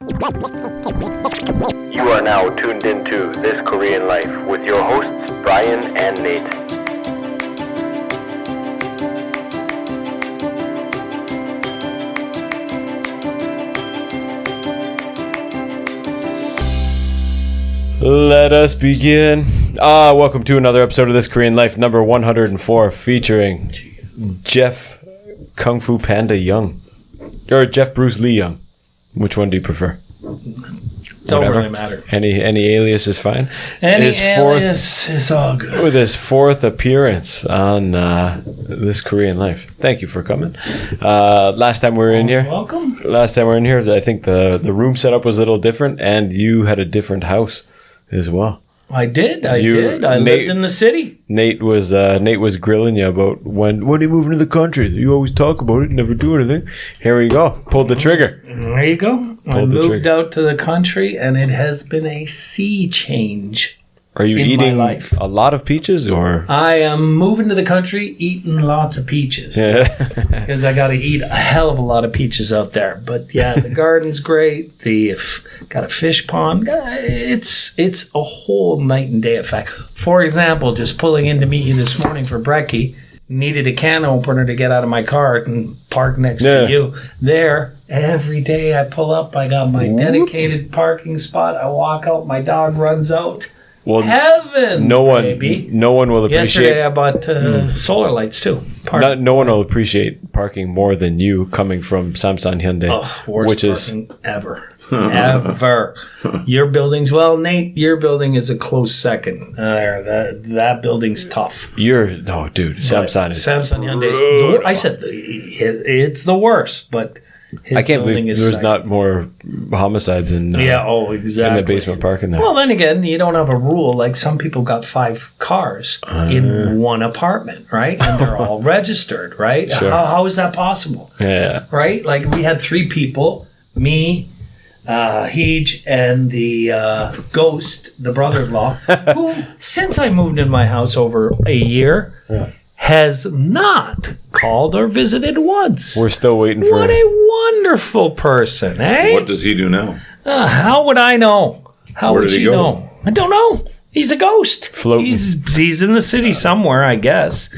You are now tuned into This Korean Life with your hosts, Brian and Nate. Let us begin. Welcome to another episode of This Korean Life, number 104, featuring Jeff Kung Fu Panda Young. Or Jeff Bruce Lee Young. Which one do you prefer? Don't really matter. Any alias is fine. Any alias is all good. With his fourth appearance on This Korean Life. Thank you for coming. Last time we were in here. Welcome. Last time we were in here, I think the room setup was a little different, and you had a different house as well. I did. I lived in the city. Nate was grilling you about when are you moving to the country? You always talk about it, never do anything. Here we go. Pulled the trigger. There you go. I moved out to the country, and it has been a sea change. Are you eating a lot of peaches, or? I am moving to the country, eating lots of peaches. Yeah. Because I got to eat a hell of a lot of peaches out there. But yeah, the garden's great. Got a fish pond. It's a whole night and day effect. For example, just pulling in to meet you this morning for brekkie, needed a can opener to get out of my car and park next to you. There, every day I pull up, I got my dedicated parking spot. I walk out, my dog runs out. Well, heaven, no one will appreciate. Yesterday I bought solar lights too. No one will appreciate parking more than you coming from Samsung Hyundai, worst parking ever. Ever. Your building's, well, Nate, your building is a close second. That building's tough. Samsung Hyundai. I said it's the worst, but I can't believe there's not more homicides in exactly. in the basement parking there. Well, then again, you don't have a rule. Like some people got 5 cars in one apartment, right? And they're all registered, right? Sure. How is that possible? Yeah. Right? Like we had 3 people, me, Heej, and the ghost, the brother-in-law, who, since I moved in my house over a year, has not called or visited once. We're still waiting for... What a wonderful person, eh? What does he do now? How would I know? How Where would did he she go? know? I don't know. He's a ghost. Floating. He's in the city somewhere, I guess.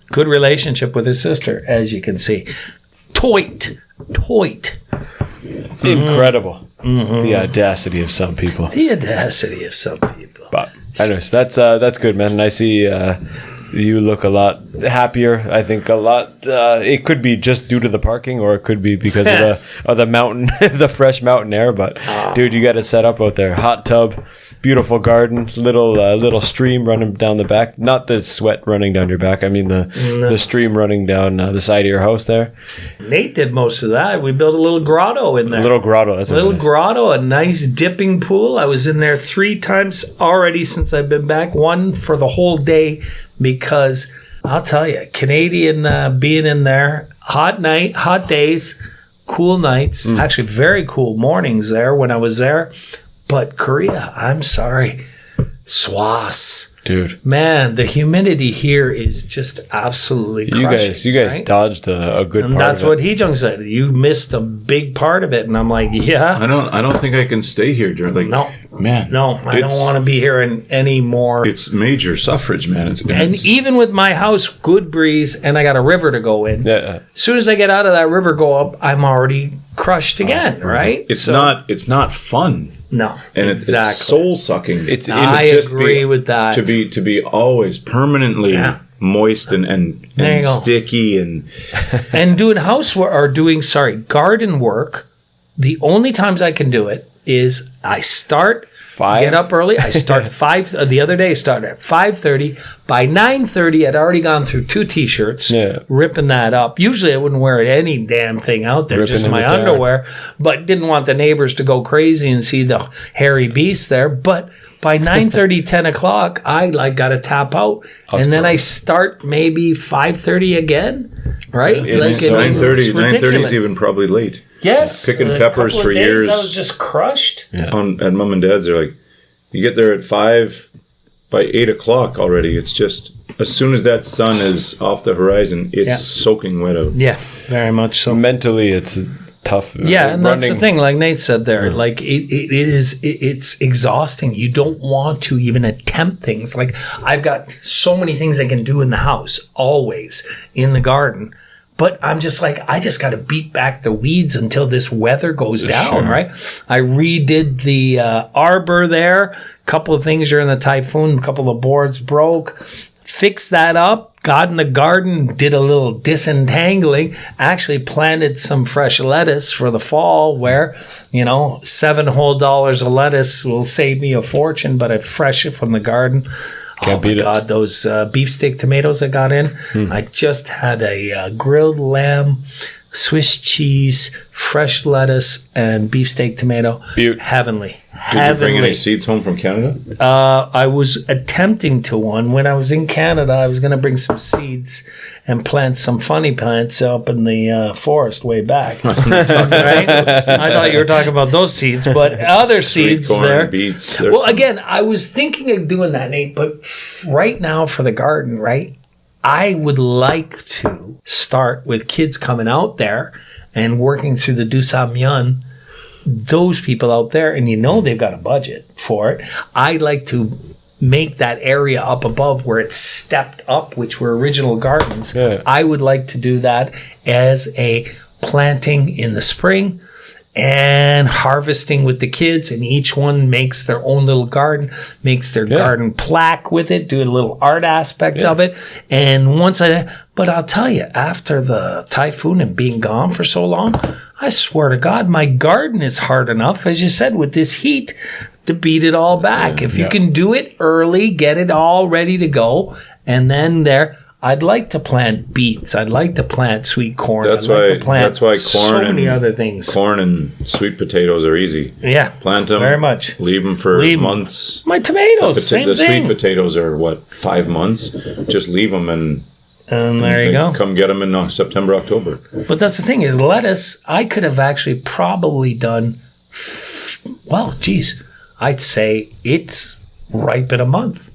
Good relationship with his sister, as you can see. Toit. Incredible. Mm-hmm. The audacity of some people. But anyways, that's good, man. And I see... you look a lot happier. I think a lot. It could be just due to the parking, or it could be because of the mountain, the fresh mountain air. But dude, you got it set up out there. Hot tub, beautiful garden, little stream running down the back. Not the sweat running down your back. I mean the stream running down the side of your house there. Nate did most of that. We built a little grotto in there. A little grotto. That's grotto, a nice dipping pool. I was in there 3 times already since I've been back. One for the whole day. Because I'll tell you, Canadian being in there, hot days, cool nights, actually very cool mornings there when I was there. But Korea, I'm sorry, swas. Dude, man, the humidity here is just absolutely crushing. You guys right? dodged a good part of it. That's what Hee-jung said. You missed a big part of it, and I'm like, yeah. I don't think I can stay here during No, I don't want to be here anymore. It's major suffrage, man. And even with my house, good breeze, and I got a river to go in. Yeah. As soon as I get out of that river, go up, I'm already crushed again, right? It's not fun. No, and exactly. It's soul sucking. I agree with that. To be always permanently moist and sticky and doing garden work. The only times I can do it is I start 5. Get up early. I start 5. The other day, I started at 5:30. By 9:30, I'd already gone through 2 T-shirts, ripping that up. Usually, I wouldn't wear any damn thing out there, just my underwear. But didn't want the neighbors to go crazy and see the hairy beast there. But by 9:30, 10 o'clock, I got to tap out. And then I start maybe 5:30 again, right? It's 9:30 is even probably late. Yes. Picking peppers for years. I was just crushed. At Mom and Dad's, they're like, you get there at 5, by 8 o'clock already. It's just, as soon as that sun is off the horizon, it's soaking wet out. Yeah, very much so. Mentally, it's tough. Yeah, and that's the running. thing. Like Nate said there, like it's exhausting. You don't want to even attempt things. Like I've got so many things I can do in the house, always in the garden. But I'm just like, I just got to beat back the weeds until this weather goes down, right? I redid the arbor there. A couple of things during the typhoon. A couple of boards broke. Fixed that up. Got in the garden. Did a little disentangling. Actually planted some fresh lettuce for the fall where, $7 whole of lettuce will save me a fortune, but I fresh it from the garden. Can't beat it. Those beefsteak tomatoes I got in. I just had a grilled lamb, Swiss cheese, fresh lettuce, and beefsteak tomato. Heavenly. Did you bring any seeds home from Canada? I was attempting to one. When I was in Canada, I was going to bring some seeds and plant some funny plants up in the forest way back. Right? I thought you were talking about those seeds, but other seeds corn, there. Beets. Well, again, I was thinking of doing that, Nate, but right now for the garden, right, I would like to start with kids coming out there and working through the Douce-Amiens, those people out there, and they've got a budget for it. I'd like to make that area up above where it's stepped up, which were original gardens. Yeah. I would like to do that as a planting in the spring and harvesting with the kids, and each one makes their own little garden, makes their garden plaque with it, do a little art aspect of it. And but I'll tell you, after the typhoon and being gone for so long, I swear to God, my garden is hard enough, as you said, with this heat to beat it all back. If you can do it early, get it all ready to go, and then I'd like to plant beets. I'd like to plant sweet corn. That's I'd why corn so and many other things. Corn and sweet potatoes are easy. Yeah, Plant them very much. Leave them for months. My tomatoes, same the thing. sweet potatoes are 5 months. Just leave them and there you go. Come get them in September, October. But that's the thing is lettuce. I could have actually probably done. I'd say it's ripe in a month.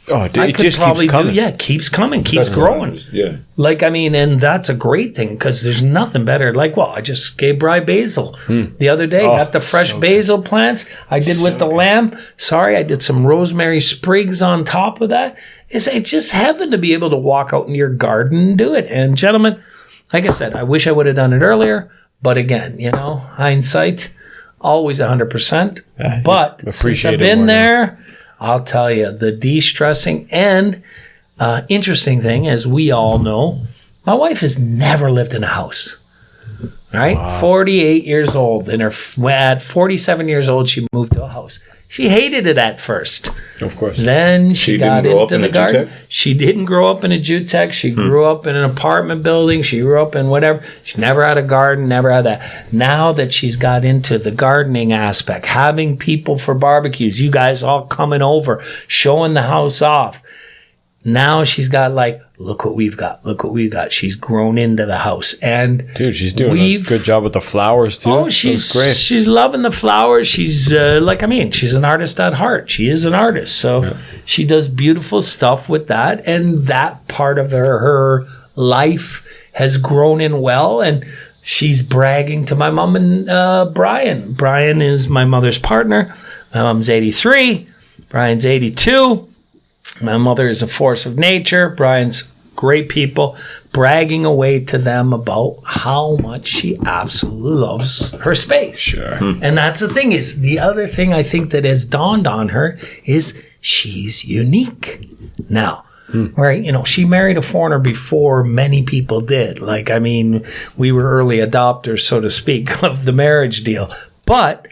Oh, dude, it just keeps coming. It keeps coming, keeps growing. Yeah. And that's a great thing because there's nothing better. I just gave Bri basil the other day. Got the fresh basil plants. I did with the lamb. Sorry, I did some rosemary sprigs on top of that. It's just heaven to be able to walk out in your garden and do it. And gentlemen, like I said, I wish I would have done it earlier. But again, hindsight, always 100%. Yeah, but since I've been there, I'll tell you, the de-stressing and interesting thing, as we all know, my wife has never lived in a house. Right? Wow. 48 years old. At 47 years old, she moved to a house. She hated it at first. Of course. Then she got into the garden. Jutec? She didn't grow up in a Jutec. She grew up in an apartment building. She grew up in whatever. She never had a garden, never had that. Now that she's got into the gardening aspect, having people for barbecues, you guys all coming over, showing the house off. Now she's got look what we've got. Look what we've got. She's grown into the house. And dude, she's doing a good job with the flowers too. Oh, she's great. She's loving the flowers. She's she's an artist at heart. She is an artist. So she does beautiful stuff with that. And that part of her life has grown in well. And she's bragging to my mom and Brian. Brian is my mother's partner. My mom's 83. Brian's 82. My mother is a force of nature. Brian's great people, bragging away to them about how much she absolutely loves her space. Sure. And that's the thing is, the other thing I think that has dawned on her is she's unique. Now, right, she married a foreigner before many people did. We were early adopters, so to speak, of the marriage deal. But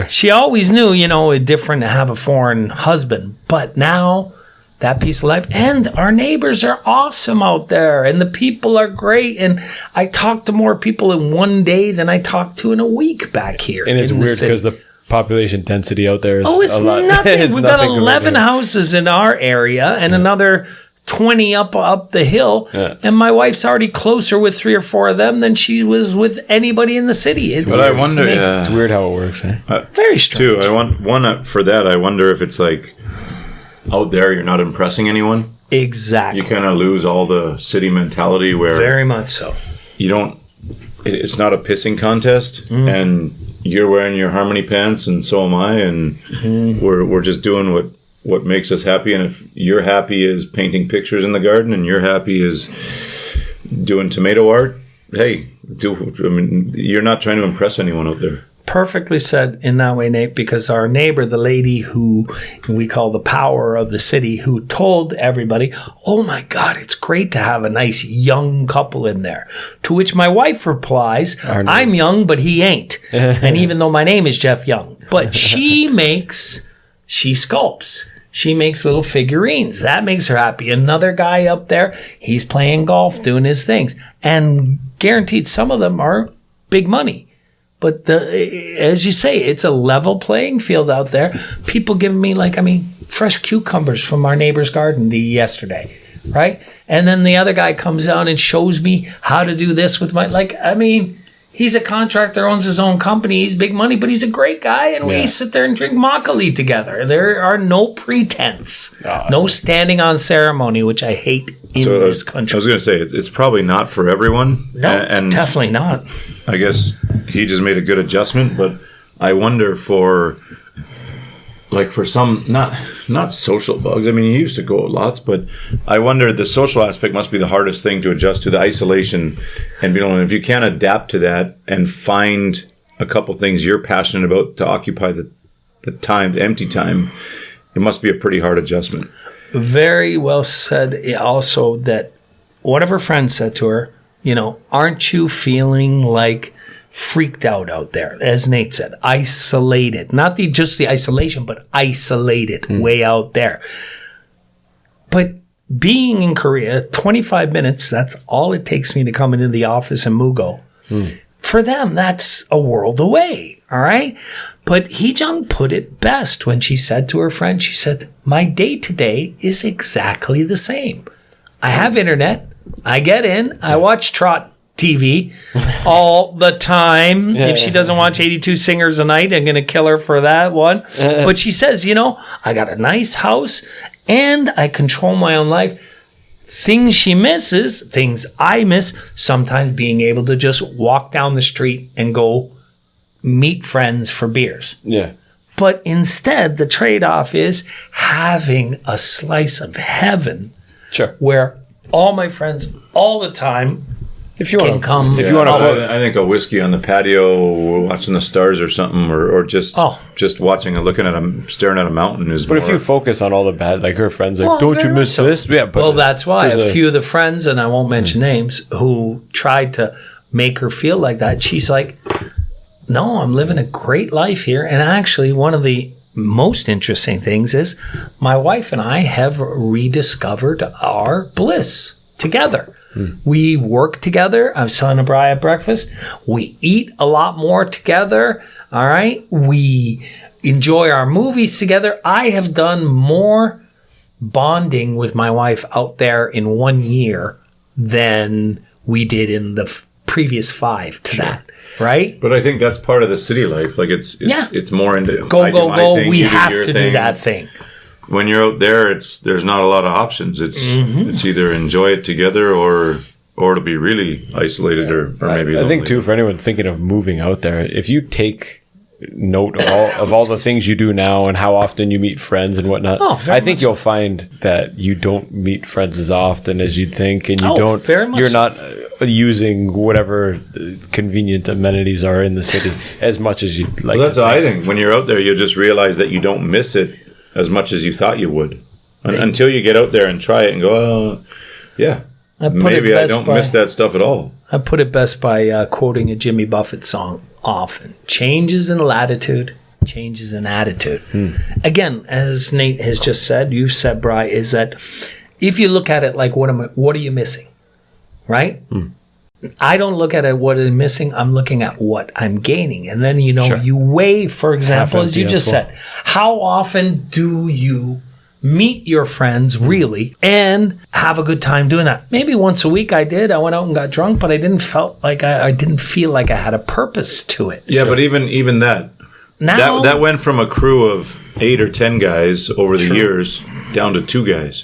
she always knew, it's different to have a foreign husband. But now, that piece of life. And our neighbors are awesome out there. And the people are great. And I talk to more people in one day than I talk to in a week back here. And it's weird because the population density out there is it's a lot. Nothing. We've got 11 houses in our area and another 20 up the hill. Yeah. And my wife's already closer with 3 or 4 of them than she was with anybody in the city. But I wonder. It's weird how it works. Very strange. Too. I want one for that. I wonder if it's out there, you're not impressing anyone. Exactly. You kind of lose all the city mentality where... Very much so. You don't... it's not a pissing contest, and you're wearing your harmony pants, and so am I, and we're just doing what makes us happy. And if you're happy is painting pictures in the garden, and you're happy is doing tomato art, hey, you're not trying to impress anyone out there. Perfectly said in that way, Nate, because our neighbor, the lady who we call the power of the city, who told everybody, oh my God, it's great to have a nice young couple in there. To which my wife replies, I'm young, but he ain't. And even though my name is Jeff Young, but she sculpts. She makes little figurines. That makes her happy. Another guy up there, he's playing golf, doing his things. And guaranteed some of them are big money. But as you say, it's a level playing field out there. People giving me fresh cucumbers from our neighbor's garden yesterday, right? And then the other guy comes down and shows me how to do this with he's a contractor, owns his own company. He's big money, but he's a great guy. And we sit there and drink makgeolli together. There are no pretense, no standing on ceremony, which I hate in this country. I was going to say, it's probably not for everyone. No, and definitely not. I guess he just made a good adjustment, but I wonder for some, not social bugs. He used to go lots, but I wonder the social aspect must be the hardest thing to adjust to, the isolation. And if you can't adapt to that and find a couple things you're passionate about to occupy the empty time, it must be a pretty hard adjustment. Very well said. Also, that one of her friends said to her, aren't you feeling like freaked out there? As Nate said, isolated. Not just the isolation, but isolated way out there. But being in Korea, 25 minutes, that's all it takes me to come into the office in Mugo. For them, that's a world away, all right? But Hee-jung put it best when she said to her friend, she said, my day-to-day is exactly the same. I have internet. I get in. I watch Trot TV all the time. If she doesn't watch 82 Singers a Night, I'm going to kill her for that one. But she says, I got a nice house and I control my own life. Things she misses, things I miss, sometimes being able to just walk down the street and go meet friends for beers. Yeah. But instead, the trade-off is having a slice of heaven. Sure. Where all my friends all the time if you want to come. If you want to, I think a whiskey on the patio, watching the stars or something, or just watching and looking at them, staring at a mountain is. But if you focus on all the bad, like her friends, don't you miss this? Yeah. But that's why a few of the friends, and I won't mention names, who tried to make her feel like that. She's like, no, I'm living a great life here. And actually, one of the most interesting things is my wife and I have rediscovered our bliss together. We work together. I was telling Abri at breakfast. We eat a lot more together. All right. We enjoy our movies together. I have done more bonding with my wife out there in 1 year than we did in the previous 5 to that. Right? But I think that's part of the city life. Like it's more into go. We have to do that thing. When you're out there, there's not a lot of options. It's either enjoy it together or to be really isolated or maybe lonely. I think too, for anyone thinking of moving out there, if you take note of all the things you do now and how often you meet friends and whatnot, I think you'll find that you don't meet friends as often as you'd think, and you're not using whatever convenient amenities are in the city as much as you'd like. Well, that's what I think. When you're out there, you'll just realize that you don't miss it as much as you thought you would, until you get out there and try it and go, maybe I don't miss that stuff at all. I put it best by quoting a Jimmy Buffett song often. Changes in latitude, changes in attitude. Again, as Nate has just said, you've said, Bri, is that if you look at it like, what are you missing? Right? I don't look at it what I'm missing. I'm looking at what I'm gaining. And then, you weigh, for example, as you just said, how often do you meet your friends really and have a good time doing that? Maybe once a week I did. I went out and got drunk, but I didn't feel like I had a purpose to it. Yeah, but even that, now, that went from a crew of 8 or 10 guys over the years down to 2 guys.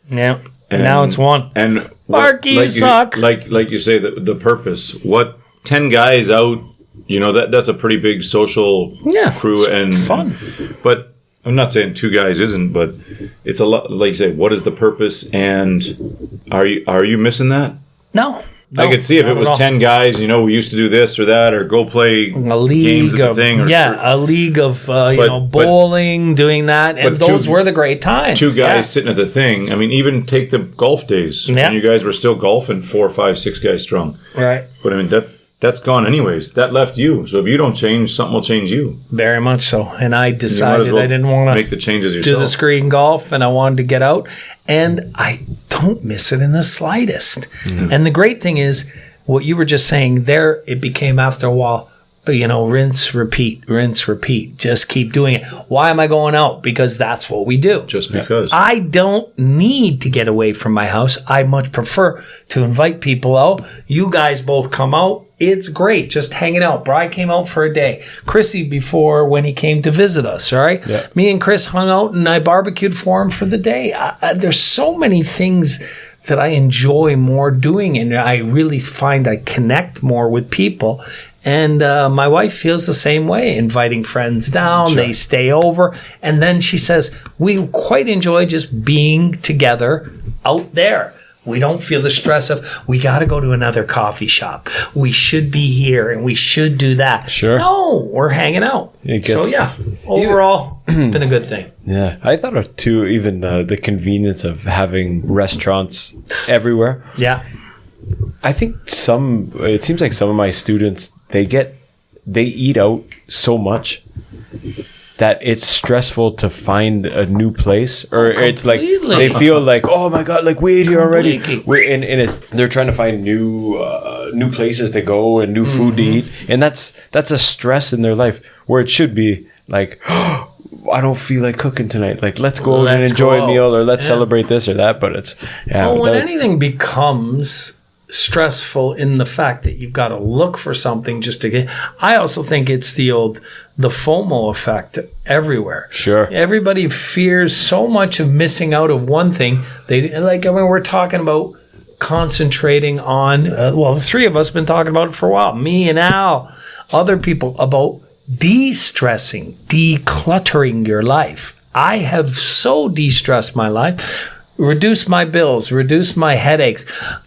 Yeah. And now it's 1. And Mark, you suck. Like you say, the purpose. What 10 guys out, that's a pretty big social crew and fun. But I'm not saying 2 guys isn't, but it's a lot. Like you say, what is the purpose? And are you missing that? No. I could see if it was 10 guys, we used to do this or that, or go play a league games at the thing. A league of bowling, doing that, and those were the great times. 2 guys sitting at the thing. I mean, even take the golf days when you guys were still golfing 4, 5, 6 guys strong. Right. But I mean that's gone anyways. That left you. So if you don't change, something will change you. Very much so. And I decided I didn't want to make the changes yourself. Do the screen golf, and I wanted to get out. And I don't miss it in the slightest. Mm-hmm. And the great thing is, what you were just saying there, it became after a while, rinse, repeat. Just keep doing it. Why am I going out? Because that's what we do. Just because. I don't need to get away from my house. I much prefer to invite people out. You guys both come out. It's great, just hanging out. Brian came out for a day. Chrissy before when he came to visit us, all right? Yeah. Me and Chris hung out, and I barbecued for him for the day. There's so many things that I enjoy more doing, and I really find I connect more with people. And my wife feels the same way, inviting friends down. Sure. They stay over. And then she says, we quite enjoy just being together out there. We don't feel the stress of, we got to go to another coffee shop. We should be here and we should do that. Sure. No, we're hanging out. Overall, it's been a good thing. Yeah. I thought of, too, even the convenience of having restaurants everywhere. Yeah. I think it seems like some of my students, they eat out so much that it's stressful to find a new place, or it's like they feel like, oh my god, like we ate here already. They're trying to find new places to go and new food to eat, and that's a stress in their life where it should be like, oh, I don't feel like cooking tonight. Like let's go and enjoy a meal, or let's celebrate this or that. But it's when anything becomes stressful in the fact that you've got to look for something just to get. I also think it's the FOMO effect everywhere. Sure. Everybody fears so much of missing out of one thing. We're talking about concentrating on, the 3 of us have been talking about it for a while. Me and Al, other people, about de-stressing, decluttering your life. I have so de-stressed my life. Reduce my bills, reduce my headaches.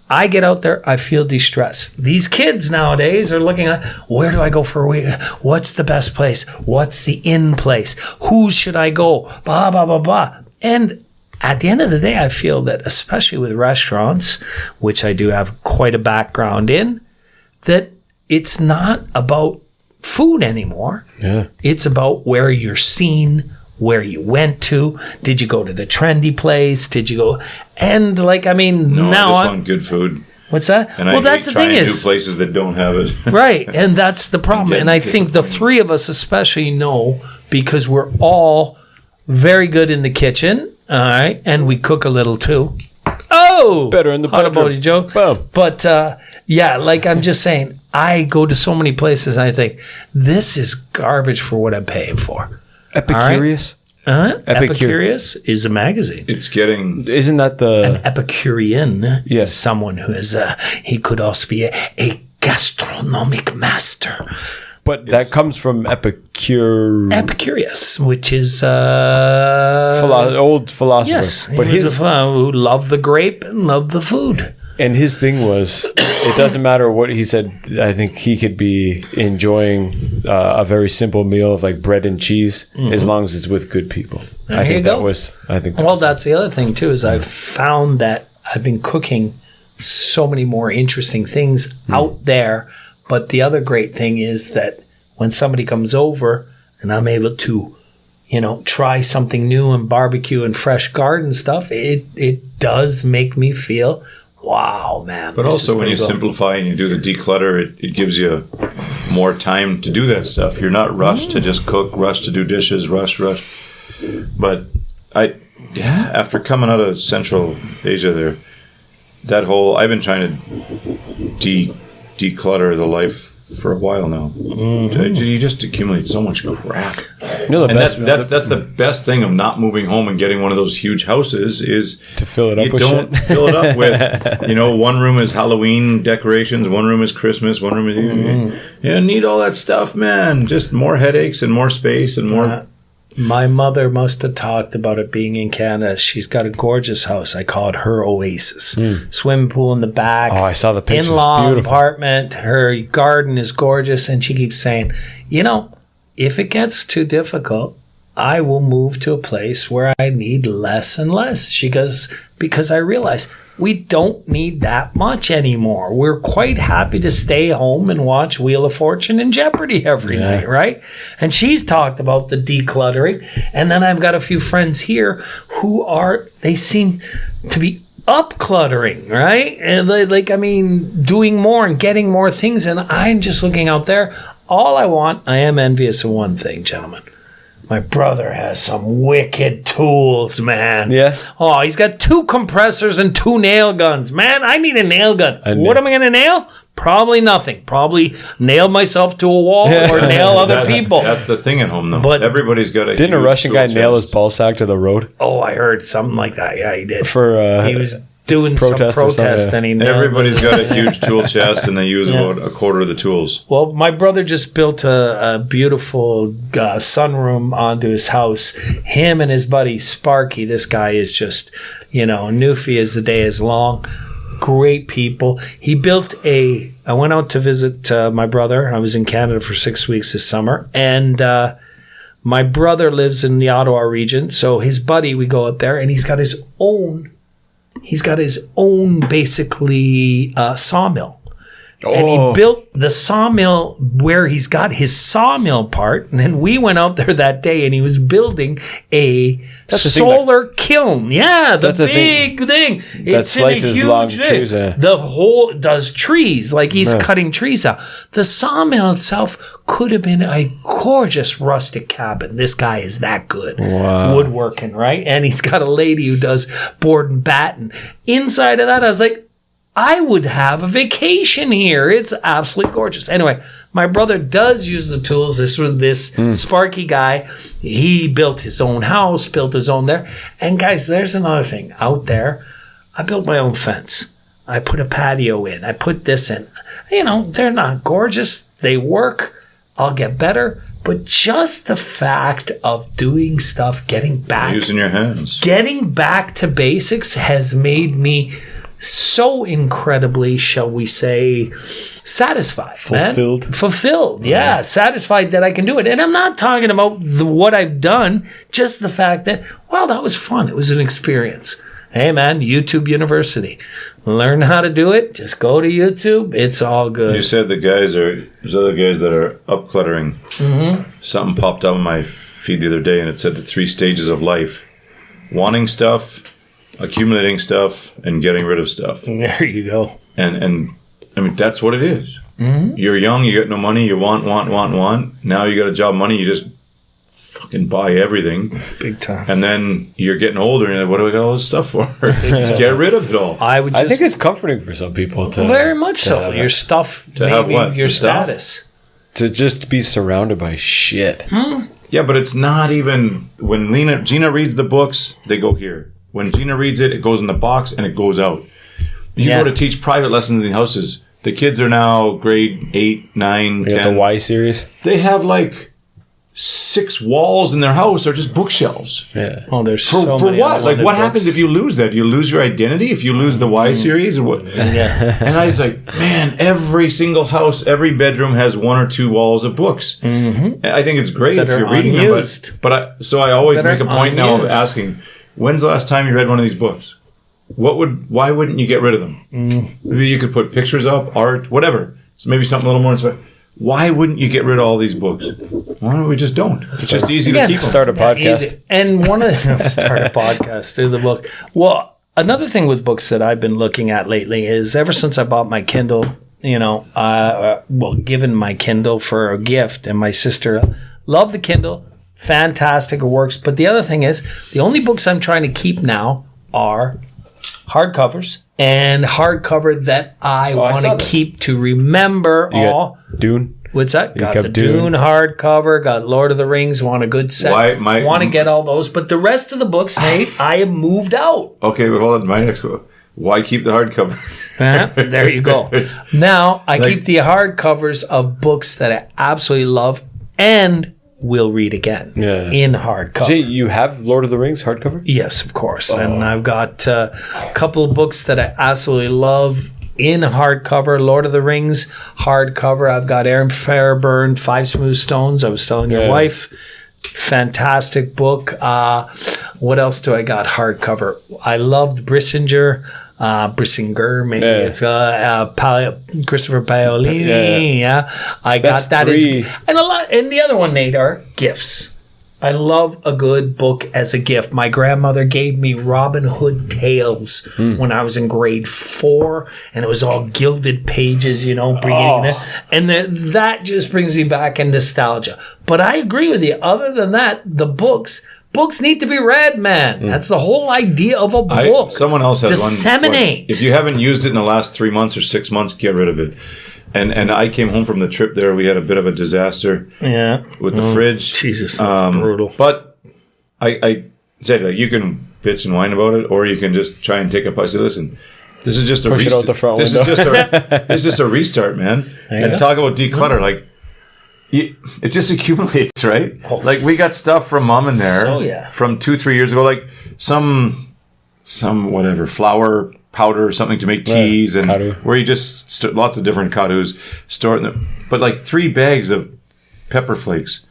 I get out there, I feel de-stressed. These kids nowadays are looking at, where do I go for a week? What's the best place? What's the in place? Who should I go? Blah, blah, blah, blah. And at the end of the day, I feel that, especially with restaurants, which I do have quite a background in, that it's not about food anymore. Yeah. It's about where you're seen, where you went to. Did you go to the trendy place? Did you go? And now I just want good food. What's that? And that's the thing is, new places that don't have it. Right, and that's the problem. And I think the 3 of us especially know, because we're all very good in the kitchen, all right, and we cook a little too. Oh, better in the bedroom. How about you, Joe? Boom. But I'm just saying, I go to so many places and I think, this is garbage for what I'm paying for. Epicurious? Epicurious is a magazine. It's getting... Isn't that an Epicurean is someone who is... he could also be a gastronomic master. But that comes from Epicurious, which is... old philosopher. Yes, but who loved the grape and loved the food. And his thing was, it doesn't matter what he said. I think he could be enjoying a very simple meal of like bread and cheese, as long as it's with good people. There you go. That's the other thing too, is I've found that I've been cooking so many more interesting things out there. But the other great thing is that when somebody comes over and I'm able to, try something new and barbecue and fresh garden stuff, it does make me feel, wow, man. But also when you simplify and you do the declutter, it gives you more time to do that stuff. You're not rushed to just cook, rushed to do dishes, rush. But after coming out of Central Asia there, I've been trying to declutter the life for a while now. You just accumulate so much crap. You know, That's the best thing of not moving home and getting one of those huge houses is to fill it up with don't shit. fill it up with, one room is Halloween decorations, one room is Christmas, one room is... You don't need all that stuff, man. Just more headaches and more space and more... My mother must have talked about it being in Canada. She's got a gorgeous house. I call it her oasis. Swimming pool in the back. Oh, I saw the pictures. In-law Beautiful. apartment. Her garden is gorgeous. And she keeps saying, if it gets too difficult, I will move to a place where I need less and less. She goes, because I realize we don't need that much anymore. We're quite happy to stay home and watch Wheel of Fortune and Jeopardy every night, right? And she's talked about the decluttering. And then I've got a few friends here who they seem to be up cluttering, right? And doing more and getting more things. And I'm just looking out there. I am envious of one thing, gentlemen. My brother has some wicked tools, man. Yeah. Oh, he's got 2 compressors and 2 nail guns. Man, I need a nail gun. What am I going to nail? Probably nothing. Probably nail myself to a wall or nail other people. That's the thing at home, though. But everybody's got a Didn't a huge Russian guy tool nail chest. his ball sack to the road? Oh, I heard something like that. Yeah, he did. For he was doing protest some or something, protest and he nailed Everybody's got a huge tool chest, and they use about a quarter of the tools. Well, my brother just built a beautiful sunroom onto his house. Him and his buddy Sparky, this guy is just, newfie as the day is long. Great people. He built I went out to visit my brother. I was in Canada for 6 weeks this summer. And my brother lives in the Ottawa region. So his buddy, we go out there and he's got his own basically sawmill. And he built the sawmill where he's got his sawmill part. And then we went out there that day and he was building a solar kiln. Yeah, the big thing. That slices long trees. The whole does trees, like he's cutting trees out. The sawmill itself could have been a gorgeous rustic cabin. This guy is that good. Wow. Woodworking, right? And he's got a lady who does board and batten. Inside of that, I was like, I would have a vacation here. It's absolutely gorgeous. Anyway, my brother does use the tools. This Sparky guy, he built his own house, built his own there. And guys, there's another thing. Out there, I built my own fence. I put a patio in. I put this in. They're not gorgeous. They work. I'll get better. But just the fact of doing stuff, getting back. Using your hands. Getting back to basics has made me so incredibly, shall we say, satisfied. Fulfilled, yeah. Satisfied that I can do it. And I'm not talking about what I've done, just the fact that, that was fun. It was an experience. Hey, man, YouTube University. Learn how to do it. Just go to YouTube. It's all good. You said there's other guys that are up cluttering. Mm-hmm. Something popped up on my feed the other day, and it said the 3 stages of life. Wanting stuff, accumulating stuff, and getting rid of stuff. There you go. And I mean, that's what it is. Mm-hmm. You're young, you got no money, you want. Now you got a job, money, you just fucking buy everything. Big time. And then you're getting older, and you're like, what do I got all this stuff for? Just get rid of it all. I think it's comforting for some people to... Very much so. Your stuff, to have what? Your status. To just be surrounded by shit. Yeah, but it's not even... When Gina reads the books, they go here. When Gina reads it, it goes in the box and it goes out. You go to teach private lessons in the houses. The kids are now grade 8, 9, 10. The Y series. They have like 6 walls in their house are just bookshelves. Yeah. Oh, there's for what? Like, what happens if you lose that? You lose your identity if you lose the Y series or what? Yeah. And I was like, man, every single house, every bedroom has 1 or 2 walls of books. Mm-hmm. I think it's great if you're reading them, so I always make a point now of asking, when's the last time you read one of these books? Why wouldn't you get rid of them? Maybe you could put pictures up, art, whatever. So maybe something a little more inspiring. Why wouldn't you get rid of all these books? Why don't we just don't? It's just easy to keep them. Start a podcast. Easy. And one of the start a podcast through the book. Well, another thing with books that I've been looking at lately is ever since I bought my Kindle, given my Kindle for a gift, and my sister loved the Kindle. Fantastic, it works. But the other thing is, the only books I'm trying to keep now are hardcovers, and hardcover that I want saw to that. keep to remember You all. got Dune. What's that? Got kept the Dune Dune. hardcover, got Lord of the Rings, want a good set. Want to get all those. But the rest of the books, Nate, I have moved out. Okay, but hold on. My next one. Why keep the hardcover? There you go. Now, I keep the hardcovers of books that I absolutely love and will read again in hardcover. See, you have Lord of the Rings hardcover? Yes, of course. And I've got a couple of books that I absolutely love in hardcover. Lord of the Rings hardcover. I've got Aaron Fairburn, Five Smooth Stones. I was telling your wife. Fantastic book. What else do I got hardcover? I loved Brissinger, maybe it's Christopher Paolini. I That's got that. three. And the other one, Nate, are gifts. I love a good book as a gift. My grandmother gave me Robin Hood Tales when I was in grade 4, and it was all gilded pages, bringing it. And that just brings me back in nostalgia. But I agree with you. Other than that, the books need to be read, man. That's the whole idea of a book. Someone else has Disseminate. one. If you haven't used it in the last 3 months or 6 months, get rid of it. And I came home from the trip there. We had a bit of a disaster with the fridge. Jesus, that's brutal. But I said, like, you can bitch and whine about it, or you can just try and take a bite. I said, listen, this is just a Push it out the front window. This is just a restart, man. And talk about declutter. Like, it just accumulates, right? Like, we got stuff from mom in there from 2-3 years ago, like some whatever flour powder or something to make teas, and kadu. Where you just lots of different kadus, store it in them, but like 3 bags of pepper flakes.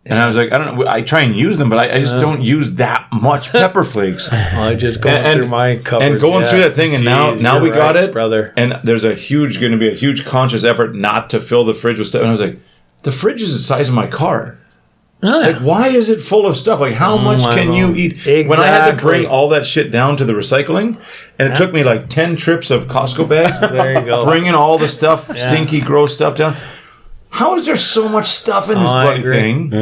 And I was like, I don't know. I try and use them, but I just don't use that much pepper flakes. I just going through my cupboards. And going through that thing, and now we got it, brother. And there's going to be a huge conscious effort not to fill the fridge with stuff. And I was like, the fridge is the size of my car. Like, why is it full of stuff? Like, how much can you eat? Exactly. When I had to bring all that shit down to the recycling, and it took me like 10 trips of Costco bags, there you go, bringing all the stuff, stinky, gross stuff down. How is there so much stuff in this bloody thing?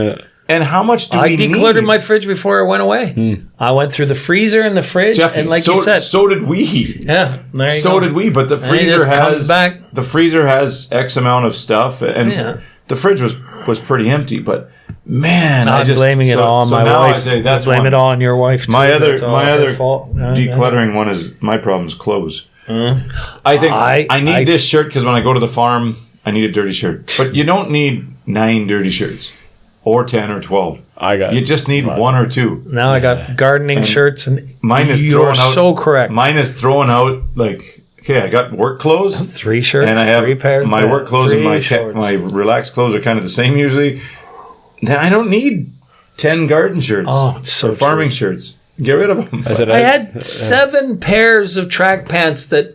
And how much do we need? I decluttered my fridge before I went away. I went through the freezer and the fridge, Jeffy, and like you said, so did we. Yeah, there you so go. did we. But the freezer has X amount of stuff, and the fridge was pretty empty. But man, I'm blaming it all on my wife. I say that's blame it all on your wife too. My other decluttering one is my problem is clothes. I think I need this shirt because when I go to the farm, I need a dirty shirt. But you don't need 9 dirty shirts. Or 10 or 12. You just need 1 or 2. Now I got gardening shirts, and mine is you're so correct. Mine is throwing out, like, okay, I got work clothes. 3 shirts, and I have 3 pairs. My work clothes and my relaxed clothes are kind of the same usually. Then I don't need 10 garden shirts or farming shirts. Get rid of them. I had 7 pairs of track pants that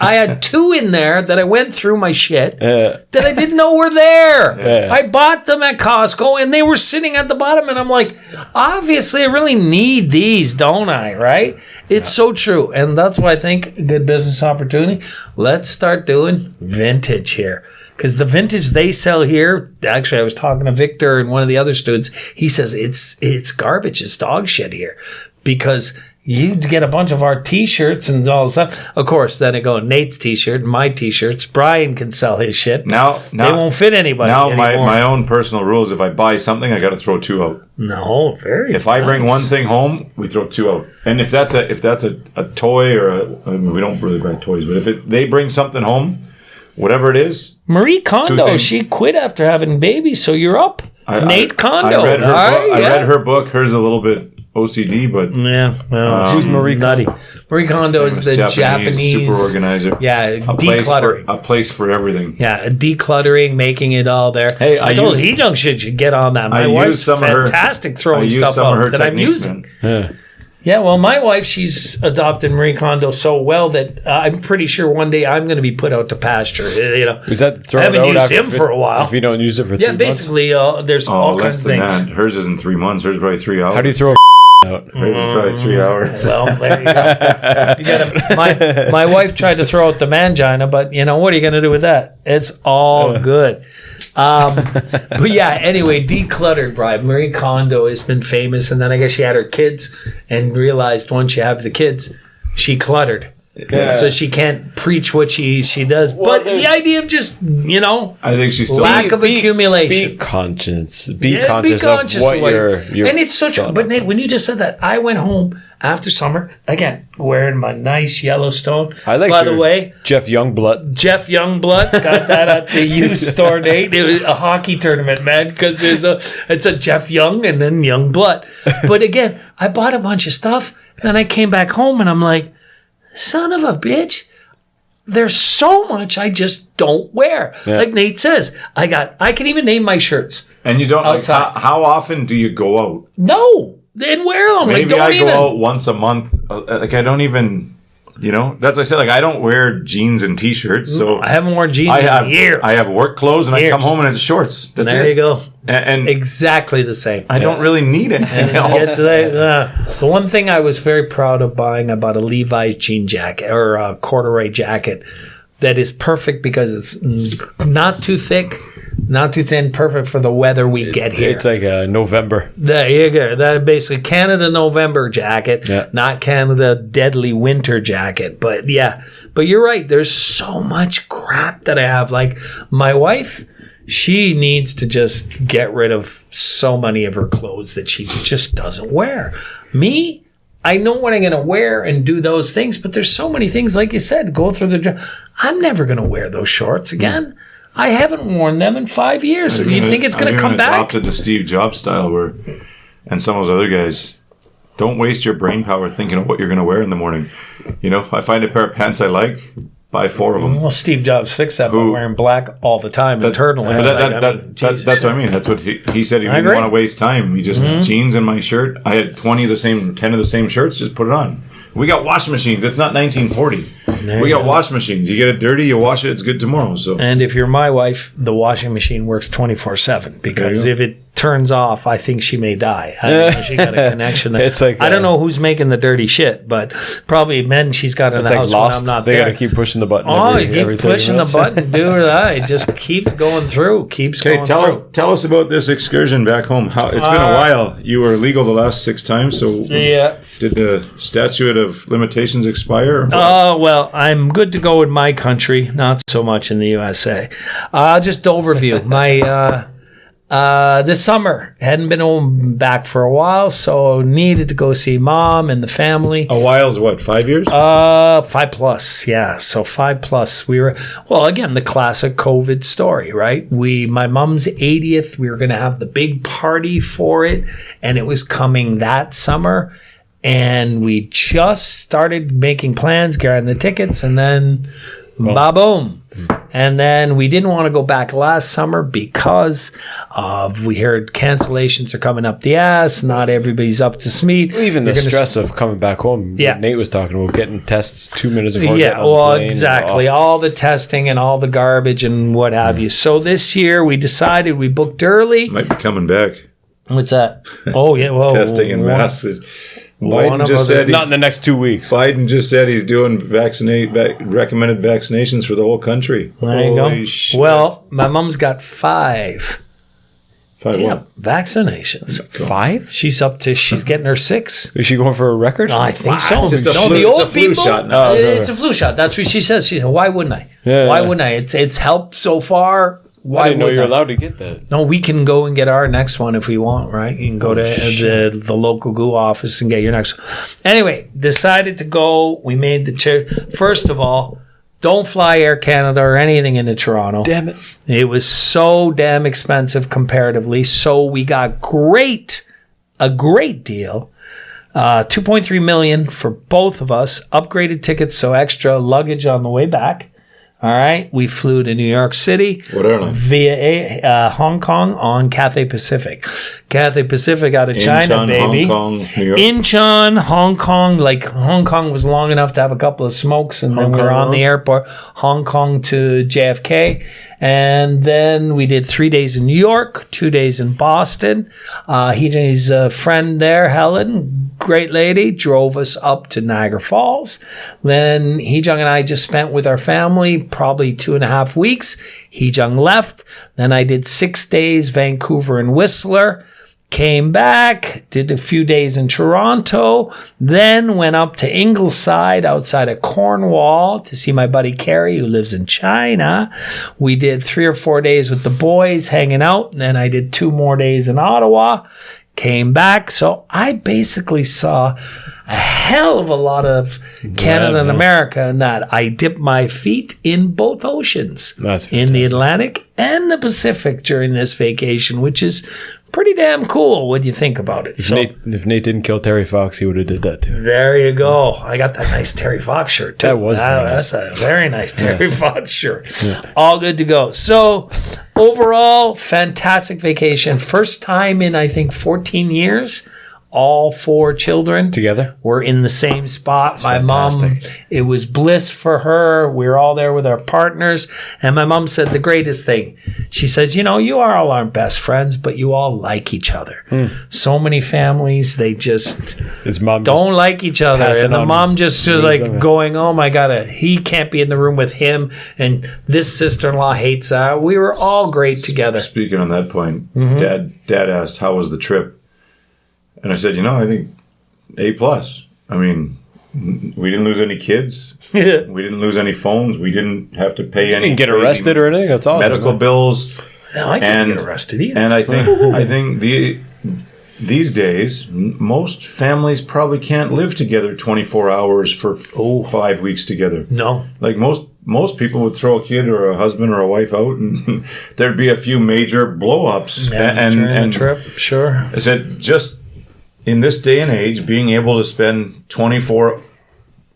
I had 2 in there that I went through my shit that I didn't know were there. I bought them at Costco and they were sitting at the bottom, and I'm like, obviously I really need these, don't I? Right? It's so true. And that's why I think a good business opportunity. Let's start doing vintage here. Because the vintage they sell here, actually I was talking to Victor and one of the other students, he says it's garbage, it's dog shit here. Because you get a bunch of our T-shirts and all this stuff. Of course, then I go Nate's T-shirt, my T-shirts. Brian can sell his shit. Now they won't fit anybody. Now my own personal rule is if I buy something, I got to throw 2 out. No, very. If I bring one thing home, we throw 2 out. And if that's a toy or we don't really buy toys, but if they bring something home, whatever it is. Marie Kondo, she quit after having babies, so you're up. Nate Kondo. I read her book. Hers a little bit OCD, but who's Marie Kondo? Marie Kondo is the Japanese super organizer. Yeah, decluttering. A place for everything. Yeah, decluttering, making it all there. Hey, I told Hee-Jung should get on that. My wife's fantastic throwing stuff out that I'm using. Yeah, well, my wife, she's adopted Marie Kondo so well that I'm pretty sure one day I'm going to be put out to pasture. Is that thrown I haven't out used him for a while. If you don't use it for 3 months? Yeah, basically, there's all kinds of things. That. Hers isn't 3 months. Hers is probably 3 hours. How do you throw out? Hers is probably 3 hours. Well, there you go. My wife tried to throw out the mangina, but what are you going to do with that? It's all good. But yeah, anyway, decluttered, Brian. Marie Kondo has been famous, and then I guess she had her kids and realized once you have the kids, She cluttered. Yeah. So she can't preach what she does. Well, but the idea of just, I think she's still lack of accumulation. Be conscious. Be conscious of what you're and it's so true. But Nate, when you just said that, I went home after summer, again, wearing my nice Yellowstone. I like By the way, Jeff Youngblood. Jeff Youngblood got that at the youth store, Nate. It was a hockey tournament, man, because it's a Jeff Young and then Youngblood. But again, I bought a bunch of stuff, and then I came back home, and I'm like, son of a bitch, there's so much I just don't wear. Yeah. Like Nate says, I can even name my shirts. And you don't, like, Outside. how often do you go out? No, and wear them. Maybe like, I go out once a month. Like, I don't even, that's what I said. Like, I don't wear jeans and t-shirts. So I haven't worn jeans in years. I have work clothes, and Years. I come home and it's shorts. That's There it. you go. And Exactly the same. I don't really need anything else. The one thing I was very proud of buying, I bought a Levi's jean jacket or a corduroy jacket that is perfect because it's not too thick, not too thin, perfect for the weather we get here. It's like November. There you go. That basically Canada November jacket, Yeah. not Canada deadly winter jacket. But yeah, but you're right. There's so much crap that I have. Like my wife, she needs to just get rid of so many of her clothes that she just doesn't wear. Me, I know what I'm going to wear and do those things, but there's so many things, like you said, go through I'm never going to wear those shorts again. I haven't worn them in 5 years. You think it's going to come back? Adopted the Steve Jobs style and some of those other guys, don't waste your brain power thinking of what you're going to wear in the morning. I find a pair of pants I like, buy 4 of them. Well, Steve Jobs fixed that by wearing black all the time and turtlenecks. That's what I mean. That's what he said. He didn't want to waste time. He just jeans and my shirt. I had 10 of the same shirts. Just put it on. We got washing machines. It's not 1940. We got washing machines. You get it dirty, you wash it. It's good tomorrow. So. And if you're my wife, the washing machine works 24/7 because if it turns off, I think she may die. I don't know, she got a connection. It's like I don't know who's making the dirty shit, but probably men she's got in the house when I'm not they there. Got to keep pushing the button. You keep pushing the button, dude. I just keep going through. Okay, tell us about this excursion back home. It's been a while. You were legal the last 6 times, so yeah. Did the statute of limitations expire? Well, I'm good to go in my country, not so much in the USA. Just overview. My this summer hadn't been home back for a while, so needed to go see mom and the family. A while's what, 5 years? 5+, yeah. So 5+. We were again the classic COVID story, right? My mom's 80th. We were going to have the big party for it, and it was coming that summer. And we just started making plans, getting the tickets, and then ba-boom. And then we didn't want to go back last summer because we heard cancellations are coming up the ass. Not everybody's up to speed. Even the stress of coming back home. Yeah. Nate was talking about getting tests 2 minutes before. Yeah, well, exactly. All the testing and all the garbage and what have you. So this year we decided we booked early. Might be coming back. What's that? Oh, yeah. Well, testing and masks. Biden just said not in the next 2 weeks. Biden just said he's doing recommended vaccinations for the whole country. There you go. Shit. Well, my mom's got 5. 5 what? Vaccinations. 5? She's getting her 6. Is she going for a record? I think so. It's just a no, flu, the old it's a flu people. shot now. It's a flu shot. That's what she says. She said, "Why wouldn't I? Why wouldn't I? It's helped so far. Why I didn't know wouldn't you're I?" allowed to get that. No, we can go and get our next one if we want, right? You can go to the local GU office and get your next one. Anyway, decided to go. We made the first of all, don't fly Air Canada or anything into Toronto. Damn it. It was so damn expensive comparatively. So we got a great deal. $2.3 million for both of us. Upgraded tickets, so extra luggage on the way back. All right, we flew to New York City. What airline? Via Hong Kong on Cathay Pacific. Cathay Pacific out of China, Incheon, baby. Hong Kong, New York. Incheon, Hong Kong. Like Hong Kong was long enough to have a couple of smokes, and then we were on the airport. Hong Kong to JFK, and then we did 3 days in New York, 2 days in Boston. His friend there, Helen, great lady, drove us up to Niagara Falls. Then Hee-jung and I just spent with our family probably 2.5 weeks. Hee-jung left. Then I did 6 days Vancouver and Whistler. Came back, did a few days in Toronto, then went up to Ingleside outside of Cornwall to see my buddy Carrie, who lives in China. We did 3 or 4 days with the boys hanging out, and then I did 2 more days in Ottawa. Came back. So I basically saw a hell of a lot of Canada and America, and that I dipped my feet in both oceans, in the Atlantic and the Pacific during this vacation, which is pretty damn cool when you think about it. If Nate didn't kill Terry Fox, he would have did that too. There you go. I got that nice Terry Fox shirt too. That was That's a very nice Terry Fox shirt. Yeah. All good to go. So overall, fantastic vacation. First time in, I think, 14 years. All 4 children together were in the same spot. That's my fantastic. mom, it was bliss for her. We were all there with our partners. And my mom said the greatest thing. She says, you all aren't best friends, but you all like each other. So many families, they just don't like each other. And the mom just like going, oh my God, he can't be in the room with him. And this sister-in-law hates that. We were all great together. Speaking on that point, Dad asked, how was the trip? And I said, I think A+. I mean, we didn't lose any kids. We didn't lose any phones. We didn't have to pay any. Didn't get arrested or anything. That's awesome. Medical bills. No, I didn't get arrested either. And I think these days, most families probably can't live together 24 hours for 5 weeks together. No. Like most people would throw a kid or a husband or a wife out, and there'd be a few major blow-ups. And trip, sure. I said, just in this day and age, being able to spend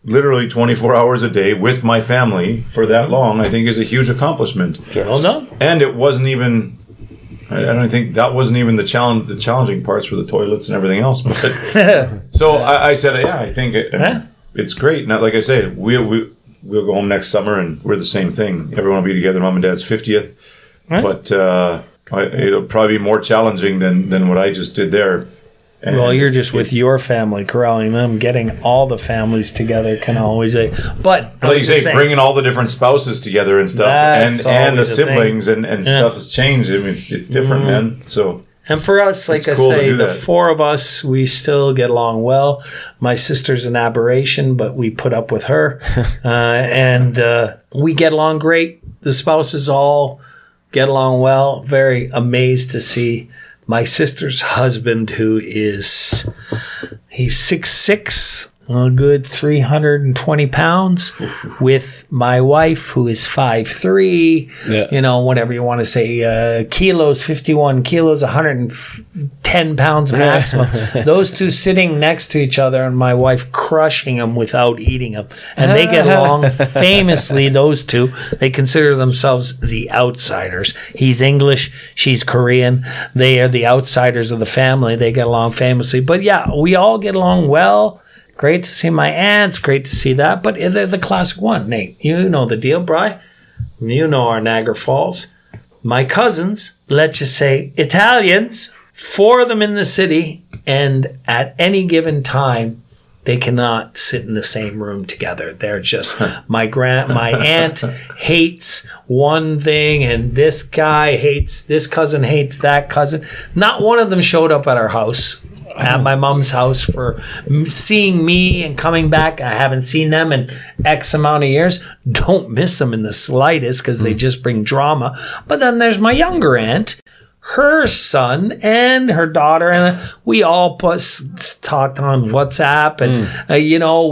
literally 24 hours a day with my family for that long, I think is a huge accomplishment. Sure. Well done. And it wasn't even, I don't think that wasn't even the challenging parts were the toilets and everything else. But so I said, I think it's great. Now, like I say, we'll go home next summer and we're the same thing. Everyone will be together. Mom and Dad's 50th. Right. But it'll probably be more challenging than what I just did there. Well, you're just with your family, corralling them. Getting all the families together can always say. But like you say, bringing all the different spouses together and stuff, and the siblings and stuff has changed. I mean, it's different, man. So. And for us, like I say, the 4 of us, we still get along well. My sister's an aberration, but we put up with her, and we get along great. The spouses all get along well. Very amazed to see. My sister's husband, he's 6'6", a good 320 pounds, with my wife, who is 5'3", whatever you want to say, kilos, 51 kilos, 110 pounds maximum. Those 2 sitting next to each other, and my wife crushing them without eating them. And they get along famously, those 2. They consider themselves the outsiders. He's English, she's Korean. They are the outsiders of the family. They get along famously. But yeah, we all get along well. Great to see my aunts. Great to see that. But they're the classic one. Nate, you know the deal, Bri. You know our Niagara Falls. My cousins, let's just say Italians, 4 of them in the city, and at any given time, they cannot sit in the same room together. They're just, my aunt hates one thing, and this cousin hates that cousin. Not one of them showed up at our house. At my mom's house for seeing me and coming back. I haven't seen them in X amount of years. Don't miss them in the slightest because they just bring drama. But then there's my younger aunt, her son and her daughter, and we all talked on WhatsApp, and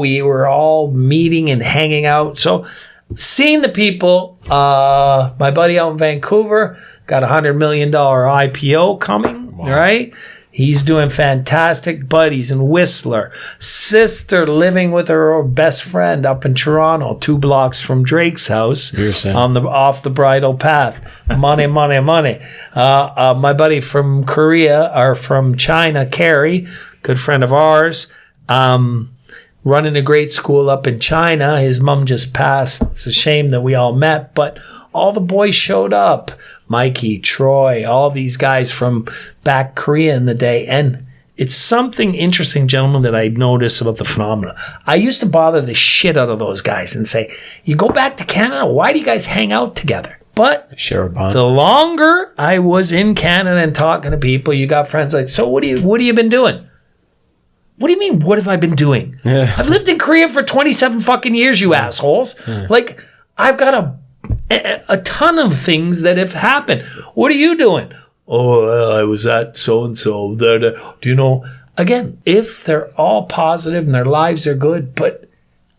we were all meeting and hanging out. So seeing the people, my buddy out in Vancouver got $100 million IPO coming, right? He's doing fantastic. Buddies in Whistler. Sister living with her best friend up in Toronto, 2 blocks from Drake's house, off the bridle path. Money, money, money. My buddy from from China, Carrie, good friend of ours, running a great school up in China. His mom just passed. It's a shame that we all met, but all the boys showed up. Mikey, Troy, all these guys from back Korea in the day. And it's something interesting, gentlemen, that I noticed about the phenomena. I used to bother the shit out of those guys and say, you go back to Canada, why do you guys hang out together? But Share a bond. the longer I was in Canada and talking to people, you got friends like, so what have you been doing? What do you mean, what have I been doing? Yeah. I've lived in Korea for 27 fucking years, you assholes. Like, I've got a ton of things that have happened. What are you doing? Oh, I was at so-and-so. Do you know? Again, if they're all positive and their lives are good, but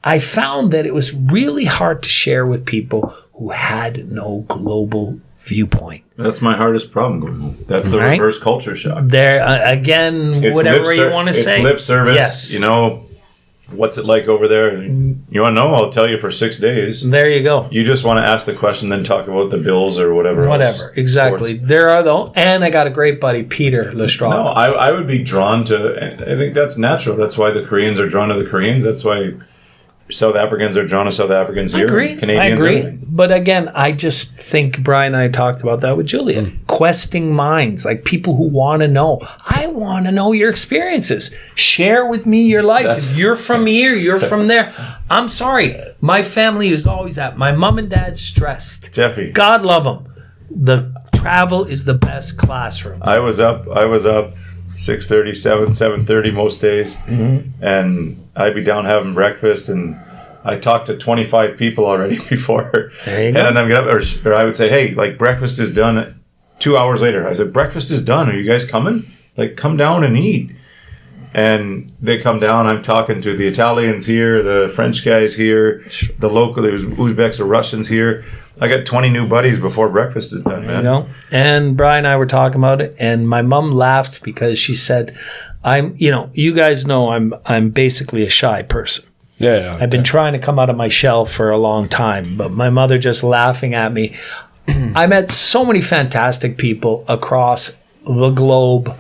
I found that it was really hard to share with people who had no global viewpoint. That's my hardest problem going home. That's the Right? reverse culture shock. There, again, It's whatever lip you want to say. It's lip service. Yes. You know, what's it like over there? You want to know? I'll tell you for 6 days. There you go. You just want to ask the question, then talk about the bills or whatever. Whatever, else. exactly. There are though, and I got a great buddy, Peter Lestrade. No, I would be drawn to. I think that's natural. That's why the Koreans are drawn to the Koreans. That's why South Africans are drawn to South Africans here. I agree. Canadians, I agree. everything. But again, I just think Brian and I talked about that with Julia. Questing minds, like people who want to know. I want to know your experiences. Share with me your life. If you're from here, you're from there. I'm sorry. My family is always that. My mom and dad stressed. Jeffy. God love them. The travel is the best classroom. I was up 6:30, 7:30 most days, and I'd be down having breakfast, and I talked to 25 people already before. There you and go. then get up, or I would say, hey, like breakfast is done. 2 hours later, I said, breakfast is done. Are you guys coming? Like, come down and eat. And they come down. I'm talking to the Italians here, the French guys here, the local, there's Uzbeks or Russians here. I got 20 new buddies before breakfast is done, man. You know, and Brian and I were talking about it, and my mom laughed because she said, you guys know I'm basically a shy person. Yeah. I've been trying to come out of my shell for a long time, but my mother just laughing at me. I met so many fantastic people across the globe.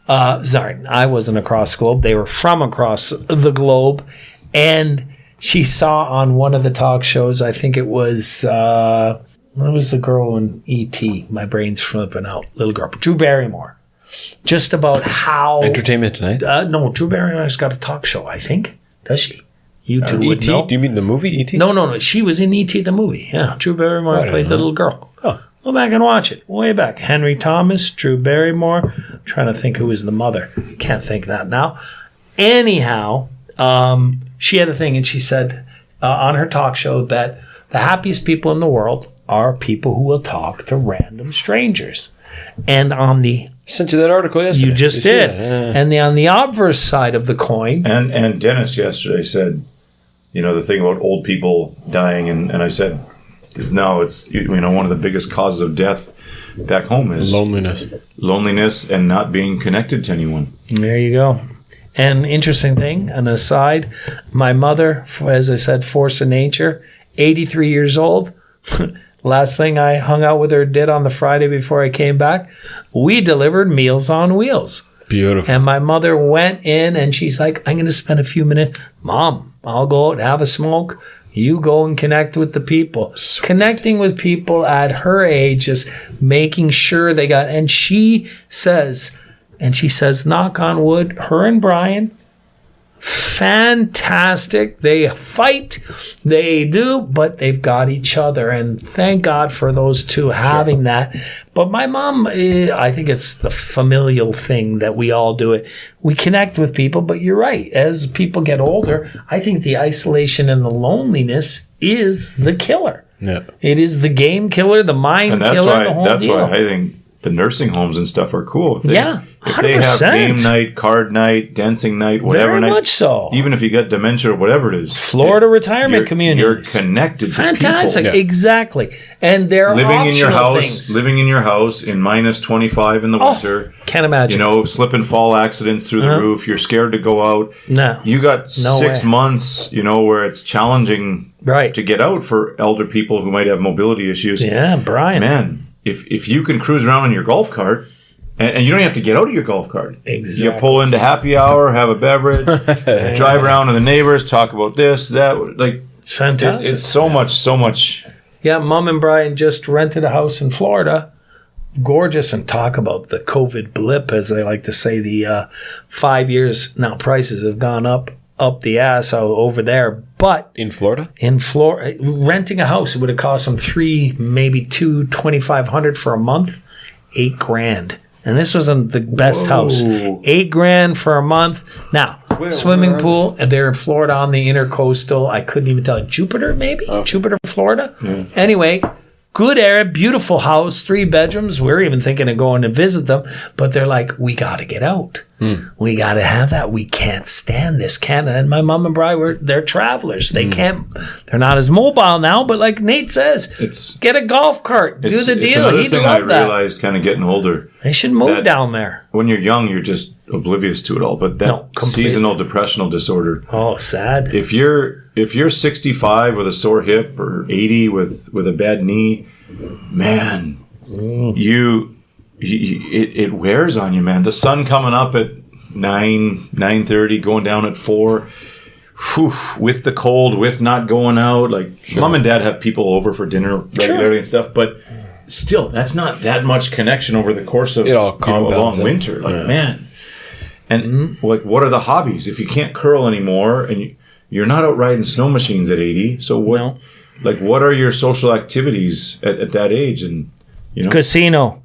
Sorry, I wasn't across the globe. They were from across the globe. And she saw on one of the talk shows, I think it was, what was the girl in E.T.? My brain's flipping out. Little girl. Drew Barrymore. Just about how... Entertainment Tonight. No, Drew Barrymore's got a talk show, I think. Does she? You two would E.T.? know. Do you mean the movie E.T.? No. She was in E.T. the movie. Yeah, Drew Barrymore I played don't the know. little girl. Oh. Go back and watch it. Way back. Henry Thomas, Drew Barrymore. I'm trying to think who was the mother. Can't think that now. Anyhow, she had a thing, and she said on her talk show that the happiest people in the world are people who will talk to random strangers. And on the Sent you that article yesterday. you just see did, that? Yeah. and on the obverse side of the coin, And Dennis yesterday said, the thing about old people dying, and I said, no, it's one of the biggest causes of death back home is loneliness and not being connected to anyone. there you go. And interesting thing, an aside, my mother, as I said, force of nature, 83 years old. Last thing I hung out with her did on the Friday before I came back, we delivered Meals on Wheels. Beautiful. And my mother went in and she's like, I'm going to spend a few minutes. Mom, I'll go out and have a smoke. You go and connect with the people. Sweet. Connecting with people at her age, just making sure they got, and she says, knock on wood, her and Brian, fantastic. They fight, they do, but they've got each other. And thank God for those two having that. But my mom, I think it's the familial thing that we all do it. We connect with people, but you're right. As people get older, I think the isolation and the loneliness is the killer. Yeah. It is the game killer, the mind And that's killer, the whole why deal. I think the nursing homes and stuff are cool. If they have 100%. game night, card night, dancing night, whatever Very night, much so. even if you get dementia or whatever it is, Florida retirement communities. You're connected to Fantastic, people. exactly. And there are Living in your optional house, things. living in your house in minus 25 in the winter. Can't imagine. Slip and fall accidents through the roof. You're scared to go out. No. You got No 6 way. months, where it's challenging Right. to get out for elder people who might have mobility issues. Yeah, Brian. Man, if you can cruise around in your golf cart, and you don't have to get out of your golf cart. Exactly. You pull into happy hour, have a beverage, drive around with the neighbors, talk about this, that. Like, Fantastic. it's so much. Yeah, Mom and Brian just rented a house in Florida. Gorgeous. And talk about the COVID blip, as they like to say, the 5 years. Now, prices have gone up up the ass over there. But In Florida? in Florida, renting a house, it would have cost them $2,500 for a month, $8,000. And this wasn't the best house. $8,000 for a month. Now, swimming pool, and they're in Florida on the intercoastal. I couldn't even tell. Jupiter, maybe? Jupiter, Florida? Yeah. Anyway, good area, beautiful house, 3 bedrooms. We're even thinking of going to visit them. But they're like, we got to get out. We got to have that. We can't stand this, Canada. And my mom and Bri, they're travelers. They can't, they're not as mobile now. But like Nate says, get a golf cart. Do the deal. It's another thing I realized kind of getting older. They should move down there. When you're young, you're just oblivious to it all. But that seasonal depressional disorder. Oh, sad. If you're 65 with a sore hip or 80 with a bad knee, man, it wears on you, man. The sun coming up at 9:30, going down at 4. Whew, with the cold, with not going out. Like mom and dad have people over for dinner regularly and stuff, but still, that's not that much connection over the course of a long winter. Like, man. And like, what are the hobbies? If you can't curl anymore and you're not out riding snow machines at 80, so what? No. Like, what are your social activities at that age? And casino.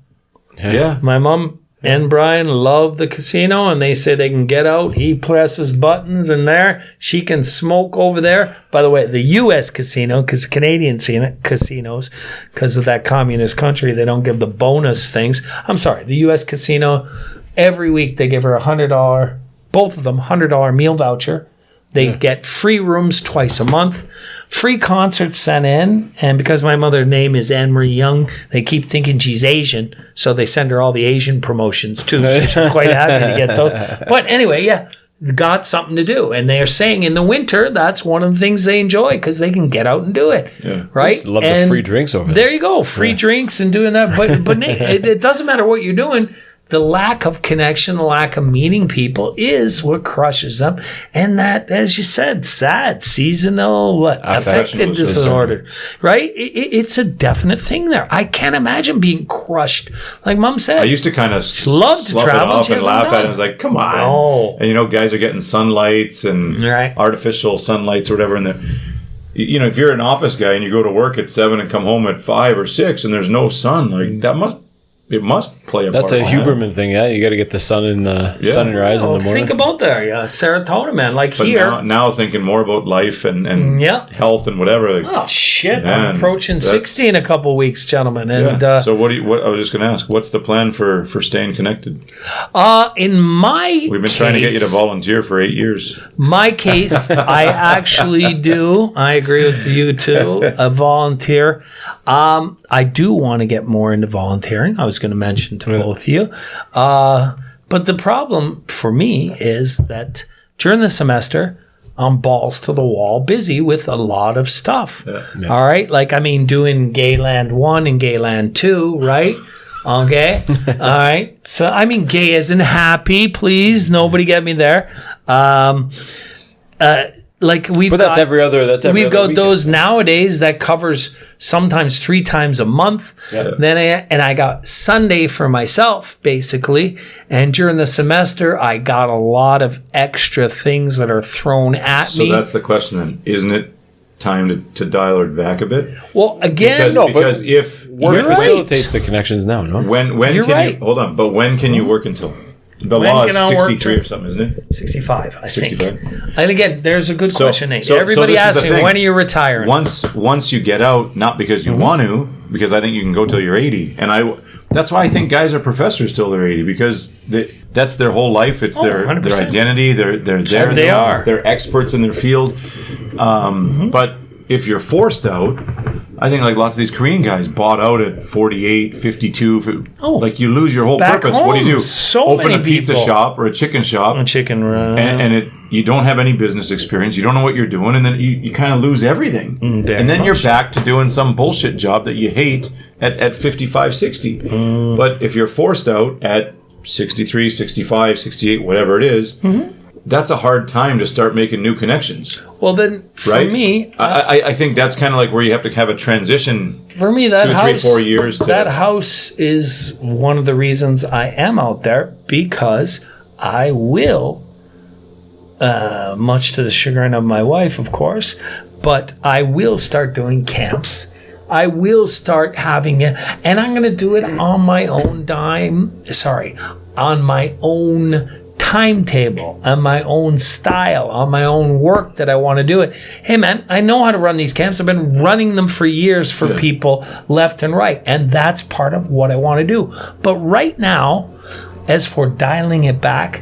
Yeah. My mom and Brian love the casino, and they say they can get out. He presses buttons in there. She can smoke over there. By the way, the U.S. casino, because Canadian casinos, because of that communist country, they don't give the bonus things. I'm sorry, the U.S. casino, every week they give her $100, both of them, $100 meal voucher. They get free rooms twice a month. Free concerts sent in, and because my mother's name is Anne-Marie Young, they keep thinking she's Asian, so they send her all the Asian promotions too. So she's quite happy to get those. But anyway, got something to do, and they are saying in the winter that's one of the things they enjoy because they can get out and do it. Yeah. Right? Just love the free drinks over there. There you go, free drinks and doing that. But Nate, it doesn't matter what you're doing. The lack of connection, the lack of meeting people is what crushes them. And that, as you said, sad, seasonal, affective disorder, right? It's a definite thing there. I can't imagine being crushed. Like Mom said. I used to kind of slough it off and laugh at it. I was like, come on. Oh. And guys are getting sunlights and artificial sunlights or whatever. And if you're an office guy and you go to work at 7 and come home at 5 or 6 and there's no sun, like it must play a part. That's a Huberman thing, yeah. You got to get the sun in sun in your eyes in the morning. Think about that, serotonin, man. Like but here, now thinking more about life and health and whatever. Like, oh shit! Man, I'm approaching 60 in a couple of weeks, gentlemen. And so what I was just going to ask, what's the plan for staying connected? We've been trying to get you to volunteer for 8 years. My case, I actually do. I agree with you too. A volunteer. I do want to get more into volunteering. I was going to mention to both of you. But the problem for me is that during the semester, I'm balls to the wall, busy with a lot of stuff. Yeah. All right? Like, doing Gayland 1 and Gayland 2, right? Okay? All right? So, gay as in happy, please. Nobody get me there. We've got those nowadays that covers sometimes 3 times a month. Yeah. Then I got Sunday for myself basically, and during the semester I got a lot of extra things that are thrown at me. So that's the question then, isn't it time to dial it back a bit? Well, again, because if work facilitates the connections now, no? When you're can right. you hold on? But when can you work until? The law is 63 or something, isn't it? 65, I 65. think. And again, there's a good question, Nate. Everybody asks me, when are you retiring? Once you get out, not because you want to, because I think you can go till you're 80. And that's why I think guys are professors till they're 80, because that's their whole life. It's their identity. They're there. They are. They're experts in their field. But if you're forced out, I think like lots of these Korean guys bought out at 48, 52. Like you lose your whole purpose. Home, what do you do? Open a pizza people. Shop or a chicken shop. And you don't have any business experience. You don't know what you're doing. And then you kind of lose everything. And then you're back to doing some bullshit job that you hate at 55, 60. But if you're forced out at 63, 65, 68, whatever it is, that's a hard time to start making new connections. Well, then, for me... I think that's kind of like where you have to have a transition. For me, that 2, house... 3, 4 years to... That house is one of the reasons I am out there, because I will much to the chagrin of my wife, of course. But I will start doing camps. I will start having it, and I'm going to do it on my own on my own timetable, on my own style, on my own work that I want to do it. Hey man, I know how to run these camps. I've been running them for years for people left and right, and that's part of what I want to do. But right now, as for dialing it back,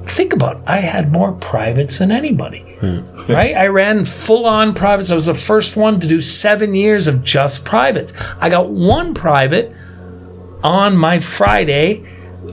think about it. I had more privates than anybody. Right? I ran full-on privates. I was the first one to do 7 years of just privates. I got one private on my Friday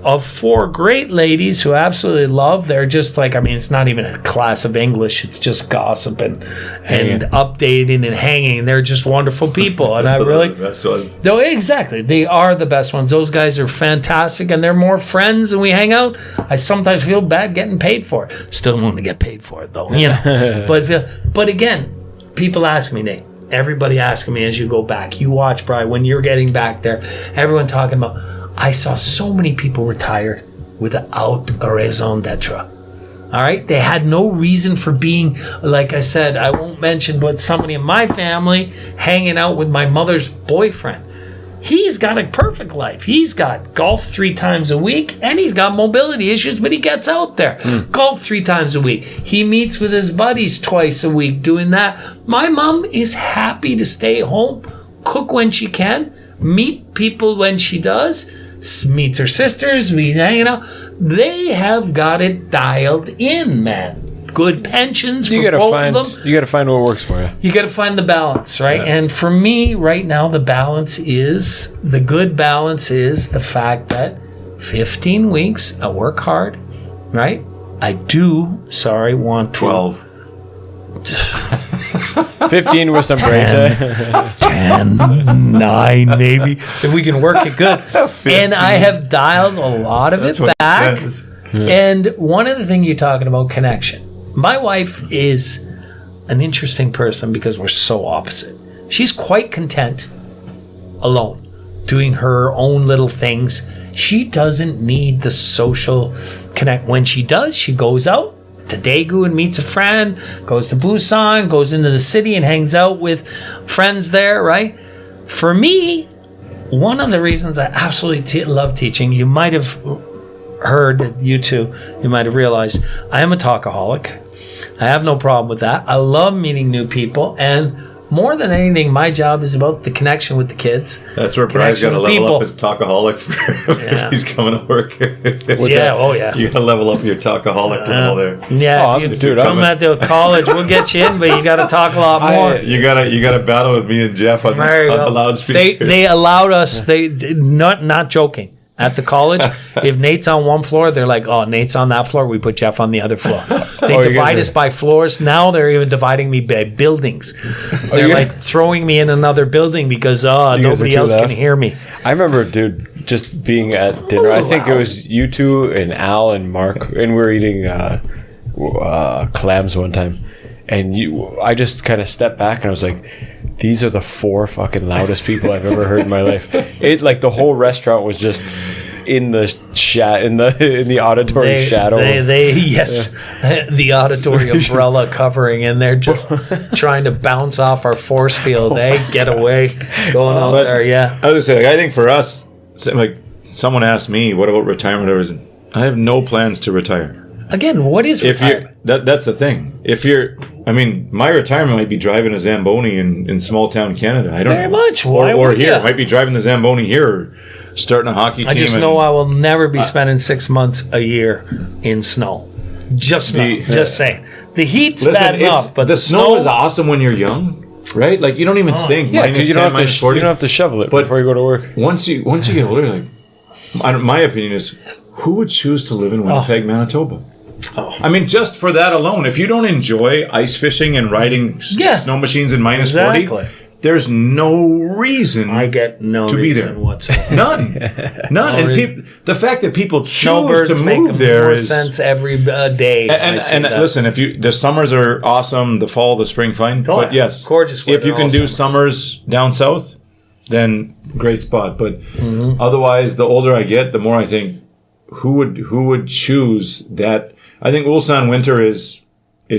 of 4 great ladies who I absolutely love. They're just like, I mean, it's not even a class of English. It's just gossip and updating and hanging. They're just wonderful people. And I really... the best ones. No, exactly. They are the best ones. Those guys are fantastic, and they're more friends, and we hang out. I sometimes feel bad getting paid for it. Still want to get paid for it, though. You know. But again, people ask me, Nate. Everybody asking me as you go back. You watch, Brian, when you're getting back there. Everyone talking about... I saw so many people retire without a raison d'etre. All right? They had no reason for being, like I said, I won't mention, but somebody in my family hanging out with my mother's boyfriend. He's got a perfect life. He's got golf 3 times a week, and he's got mobility issues, but he gets out there. Golf 3 times a week. He meets with his buddies twice a week doing that. My mom is happy to stay home, cook when she can, meet people when she does, meets her sisters, we hang out. They have got it dialed in, man. Good pensions for both of them. You got to find what works for you. You got to find the balance, right? Yeah. And for me, right now, the good balance is the fact that 15 weeks, I work hard, right? I do, want to... 12. 15 with some breaks, 10, 9, maybe, if we can work it good. And I have dialed a lot of it back. And one of the things you're talking about, connection. My wife is an interesting person because we're so opposite. She's quite content alone, doing her own little things. She doesn't need the social connect. When she does, she goes out to Daegu and meets a friend, goes to Busan, goes into the city and hangs out with friends there, right? For me, one of the reasons I absolutely love teaching, you might have heard, you might have realized, I am a talkaholic. I have no problem with that. I love meeting new people, and more than anything, my job is about the connection with the kids. That's where Brian's got to level up his talkaholic if he's coming to work. You got to level up your talkaholic level there. Yeah, if you come at the college, we'll get you in, but you got to talk a lot more. You got to battle with me and Jeff on the loudspeakers. They allowed us. Not joking. At the college, if Nate's on one floor, they're like, oh, Nate's on that floor, we put Jeff on the other floor. They divide us by floors. Now they're even dividing me by buildings. They're like throwing me in another building because nobody else can hear me. I remember, dude, just being at dinner. I think it was you two and Al and Mark, and we were eating clams one time. And I just kind of stepped back and I was like, these are the 4 fucking loudest people I've ever heard in my life. It like the whole restaurant was just in the in the auditory shadow. The auditory umbrella covering, and they're just trying to bounce off our force field. Getaway going out there. Yeah, I was gonna say, I think for us, like someone asked me, what about retirement? I have no plans to retire. Again, what is retirement? That's the thing. My retirement might be driving a Zamboni in small town Canada. I don't know. Very much. Or here. Might be driving the Zamboni here or starting a hockey team. I just know I will never be spending 6 months a year in snow. Just saying. The heat's bad enough, but the snow is awesome when you're young. Right? Like you don't even think. Yeah, because you don't have to shovel it before you go to work. Once you get older, my opinion is, who would choose to live in Winnipeg, Manitoba? Oh. I mean, just for that alone, if you don't enjoy ice fishing and riding snow machines in minus 40, there's no reason I get no to be there whatsoever. None. And the fact that people choose to move there more sense every day. And listen, the summers are awesome, the fall, the spring, fine. But yes, gorgeous. If you can do summers down south, then great spot. But otherwise, the older I get, the more I think, who would choose that? I think Ulsan winter is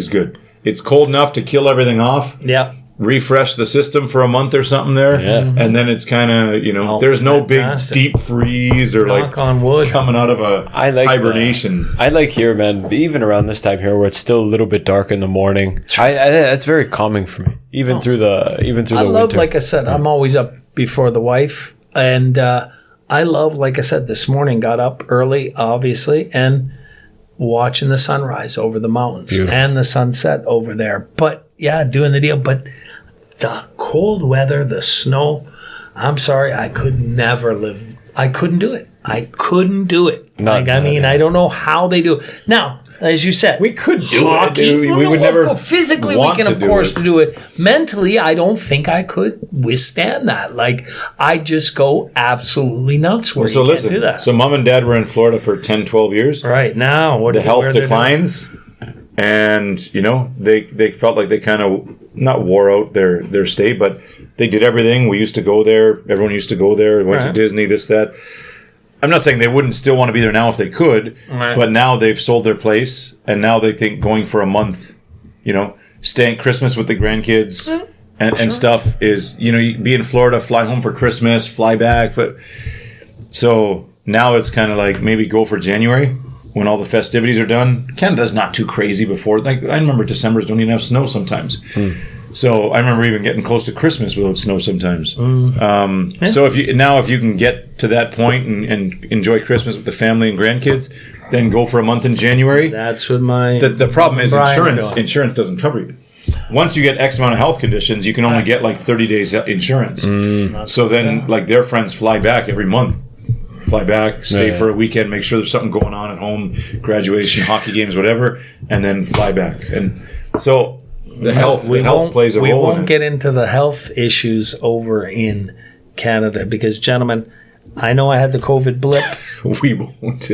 good. It's cold enough to kill everything off. Yeah. Refresh the system for a month or something there. Yeah. And then it's kind of, there's no fantastic. big deep freeze or Knock on wood. coming out of a hibernation. I like here, man, even around this time here where it's still a little bit dark in the morning. That's very calming for me, even through the I love, winter. like I said, I'm always up before the wife. And I love, like I said, this morning, got up early, obviously, and watching the sunrise over the mountains. Beautiful. And the sunset over there. But, yeah, doing the deal. But the cold weather, the snow, I'm sorry, I could never live. I couldn't do it. I don't know how they do it. Now, as you said, We could do hockey, it. We would never physically, we want can, to of do course, it. do it. Mentally, I don't think I could withstand that. Like, I just go absolutely nuts where So you listen, can't do that. so mom and dad were in Florida for 10, 12 years. Right now, The health where they're declines, and they felt like they kind of not wore out their stay, but they did everything. We used to go there. Everyone used to go there. Went to Disney, this, that. I'm not saying they wouldn't still want to be there now if they could, but now they've sold their place, and now they think going for a month, staying Christmas with the grandkids and stuff is, you be in Florida, fly home for Christmas, fly back. So now it's kind of like maybe go for January when all the festivities are done. Canada's not too crazy before. Like I remember Decembers don't even have snow sometimes. So I remember even getting close to Christmas without snow sometimes. So if you can get to that point and enjoy Christmas with the family and grandkids, then go for a month in January. That's what The problem is Brian insurance. doing. Insurance doesn't cover you. Once you get X amount of health conditions, you can only get like 30 days insurance. So then, like their friends fly back every month. Fly back, stay for a weekend, make sure there's something going on at home, graduation, hockey games, whatever, and then fly back. And so the health plays a role. We in won't it. get into the health issues over in Canada because, gentlemen, I know I had the COVID blip. We won't.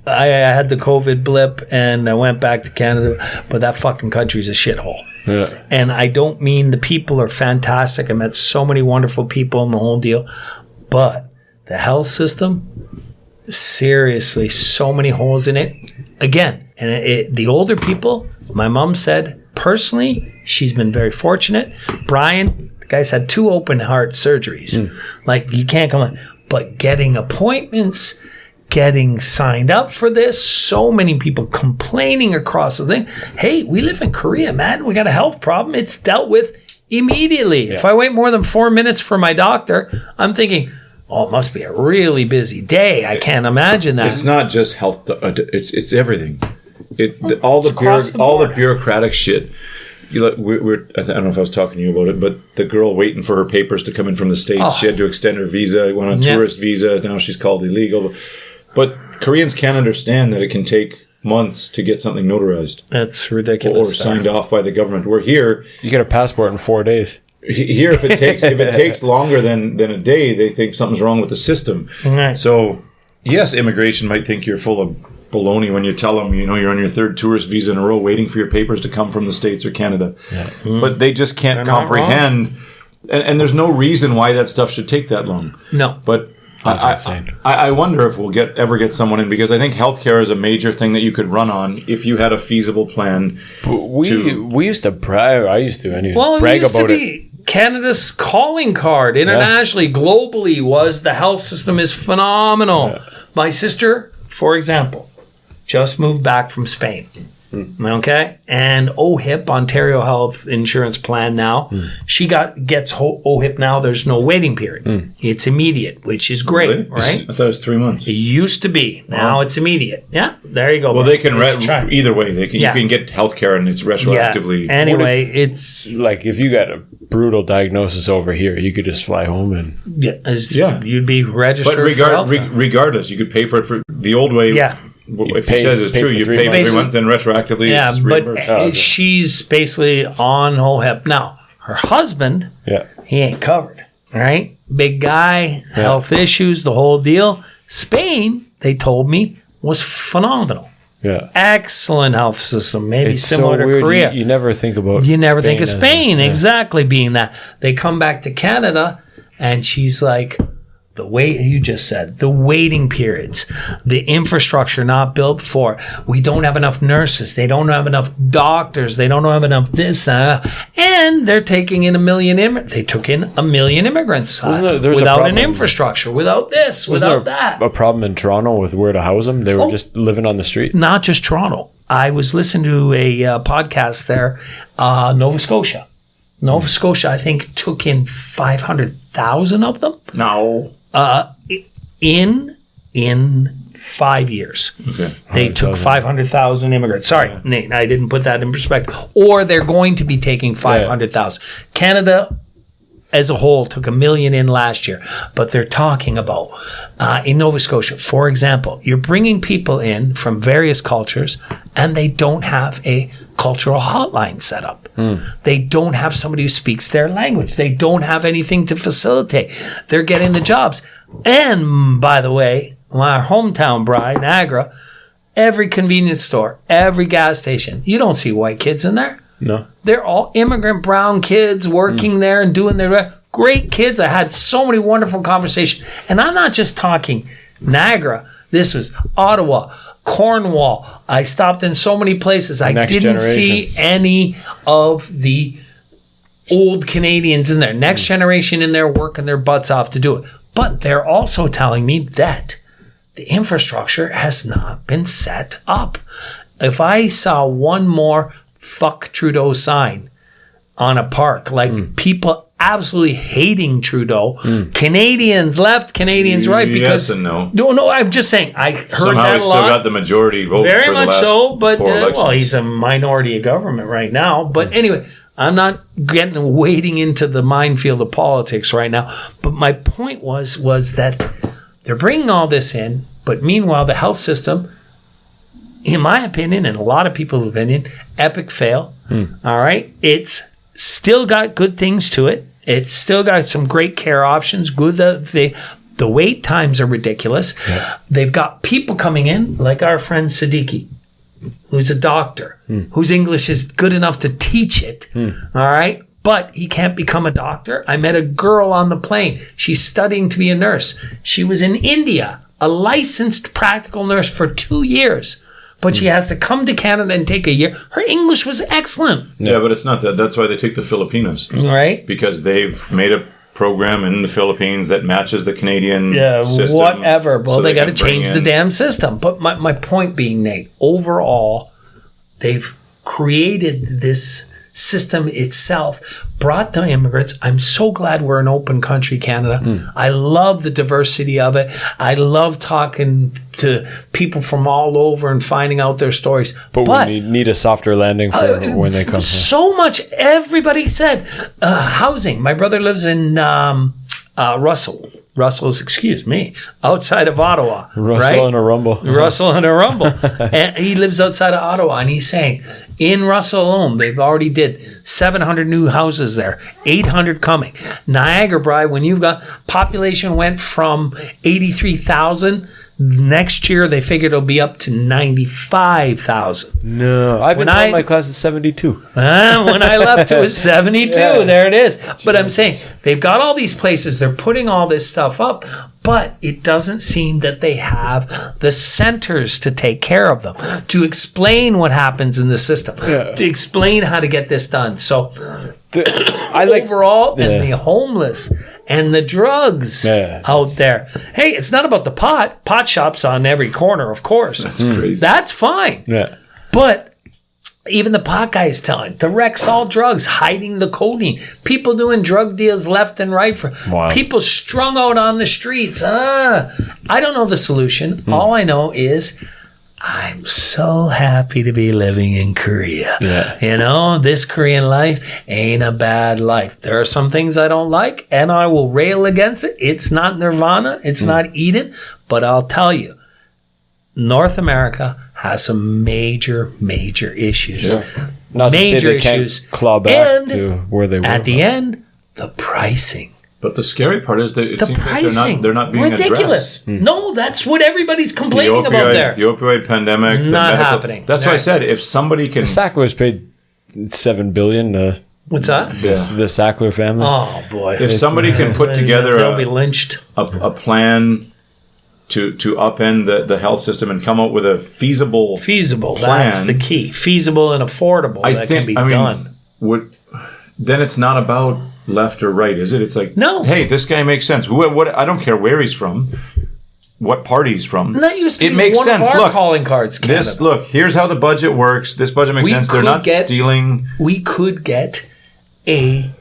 I had the COVID blip and I went back to Canada, but that fucking country's a shithole. Yeah. And I don't mean the people are fantastic. I met so many wonderful people in the whole deal, but the health system, seriously, so many holes in it. Again, and the older people, my mom said, personally, she's been very fortunate. Brian, the guy's had 2 open heart surgeries. Like, you can't come on. But getting appointments, getting signed up for this, so many people complaining across the thing. Hey, we live in Korea, man. We got a health problem. It's dealt with immediately. Yeah. If I wait more than 4 minutes for my doctor, I'm thinking, oh, it must be a really busy day. I can't imagine that. It's not just health. It's everything. All the bureaucratic shit. I don't know if I was talking to you about it, but the girl waiting for her papers to come in from the States, she had to extend her visa, went on a tourist visa. Now she's called illegal. But Koreans can't understand that it can take months to get something notarized. That's ridiculous. Or signed off by the government. We're here. You get a passport in 4 days. Here, if it takes longer than a day, they think something's wrong with the system. Right. So, yes, immigration might think you're full of baloney when you tell them, you're on your 3rd tourist visa in a row waiting for your papers to come from the States or Canada. Yeah. But they just can't comprehend. And there's no reason why that stuff should take that long. No. But I wonder if we'll ever get someone in, because I think healthcare is a major thing that you could run on if you had a feasible plan. We used to brag. I used to anyway. Well, brag it used about to be Canada's calling card internationally, globally, was the health system is phenomenal. Yeah. My sister, for example, just moved back from Spain. Okay, and OHIP, Ontario Health Insurance Plan now. She gets OHIP now. There's no waiting period. It's immediate, which is great, really? Right? I thought it was 3 months. It used to be. Now it's immediate. Yeah, there you go. Well, they can either way. They can. You can get healthcare, and it's retroactively. Yeah. Anyway, it's like if you got a brutal diagnosis over here, you could just fly home and you'd be registered. But regardless, you could pay for it for the old way. Yeah. If he says it's true, you pay every month, then retroactively it's reimbursed. But she's basically on OHIP. Now, her husband, he ain't covered, right? Big guy, health issues, the whole deal. Spain, they told me, was phenomenal. Yeah. Excellent health system, maybe it's similar so to weird. Korea. You never think about You never think of Spain, exactly being that. They come back to Canada, and she's like, the way you just said, the waiting periods, the infrastructure not built for it. We don't have enough nurses. They don't have enough doctors. They don't have enough this. And they're taking in 1 million immigrants. They took in 1 million immigrants without an infrastructure, without this, without that. A problem in Toronto with where to house them? They were just living on the street? Not just Toronto. I was listening to a podcast there, Nova Scotia. Nova Scotia, I think, took in 500,000 of them. No. In 5 years. Okay. They took 500,000 immigrants. Sorry, Nate, I didn't put that in perspective. Or they're going to be taking 500,000. Canada as a whole took 1 million in last year. But they're talking about, in Nova Scotia, for example, you're bringing people in from various cultures and they don't have a cultural hotline set up. They don't have somebody who speaks their language. They don't have anything to facilitate. They're getting the jobs. And by the way, my hometown bride, Niagara, every convenience store, every gas station, you don't see white kids in there. No. They're all immigrant brown kids working there and doing their great kids. I had so many wonderful conversations. And I'm not just talking Niagara. This was Ottawa, Cornwall. I stopped in so many places. I didn't see any of the old Canadians in there. Next generation in there working their butts off to do it. But they're also telling me that the infrastructure has not been set up. If I saw one more fuck Trudeau sign on a park, like people absolutely hating Trudeau, Canadians left, Canadians right, because yes and no. No, I'm just saying I heard somehow that a still lot. got the majority vote Very for the much last so, but 4 elections. well, he's a minority of government right now. But anyway, I'm not wading into the minefield of politics right now. But my point was that they're bringing all this in, but meanwhile, the health system, in my opinion, and a lot of people's opinion, epic fail. All right, it's still got good things to it. It's still got some great care options. Good, the wait times are ridiculous. Yeah. They've got people coming in like our friend Siddiqui, who's a doctor, whose English is good enough to teach it. All right, but he can't become a doctor. I met a girl on the plane. She's studying to be a nurse. She was in India, a licensed practical nurse for 2 years. But she has to come to Canada and take a year. Her English was excellent. Yeah, but it's not that. That's why they take the Filipinos. Right. Because they've made a program in the Philippines that matches the Canadian system. Whatever. Well, so they got to change the damn system. But my point being, Nate, overall, they've created this system itself, brought the immigrants. I'm so glad we're an open country, Canada. I love the diversity of it. I love talking to people from all over and finding out their stories. But we need a softer landing for when they come. So much. Everybody said housing. My brother lives in Russell. Russell's, excuse me, outside of Ottawa. Russell and a rumble. Russell and a rumble. And he lives outside of Ottawa, and he's saying in Russell alone, they've already did 700 new houses there, 800 coming. Niagara, Bri, when you've got population went from 83,000. Next year, they figured it'll be up to 95,000. No, I've been told my class is 72. When I left, it was 72. Yeah. There it is. But I'm saying they've got all these places. They're putting all this stuff up, but it doesn't seem that they have the centers to take care of them, to explain what happens in the system, to explain how to get this done. So overall, and the homeless and the drugs out there. Hey, it's not about the pot. Pot shops on every corner, of course. That's crazy. That's fine. Yeah. But even the pot guy is telling the Rexall drugs, hiding the codeine, people doing drug deals left and right, for people strung out on the streets. I don't know the solution. All I know is I'm so happy to be living in Korea. Yeah. You know, this Korean life ain't a bad life. There are some things I don't like, and I will rail against it. It's not Nirvana. It's not Eden. But I'll tell you, North America has some major issues. Sure. Not major to say they issues. Can't claw back to where they were. At the end, the pricing. But the scary part is that it seems pricing, like they're not being ridiculous. addressed. No, that's what everybody's complaining about there. The opioid pandemic. Not happening. That's why I said if somebody can... Sacklers paid $7 billion to What's that? The Sackler family. Oh boy! If somebody can put together they'll be lynched. a plan to upend the health system and come up with a feasible Feasible. plan, That's the key. Feasible and affordable. Can be done. Then it's not about left or right, is it? It's like, no. Hey, this guy makes sense. What? I don't care where he's from, what party he's from. And that used to be makes one sense. of our Look, calling cards. Canada. Here's how the budget works. This budget makes sense. They're not stealing. We could get a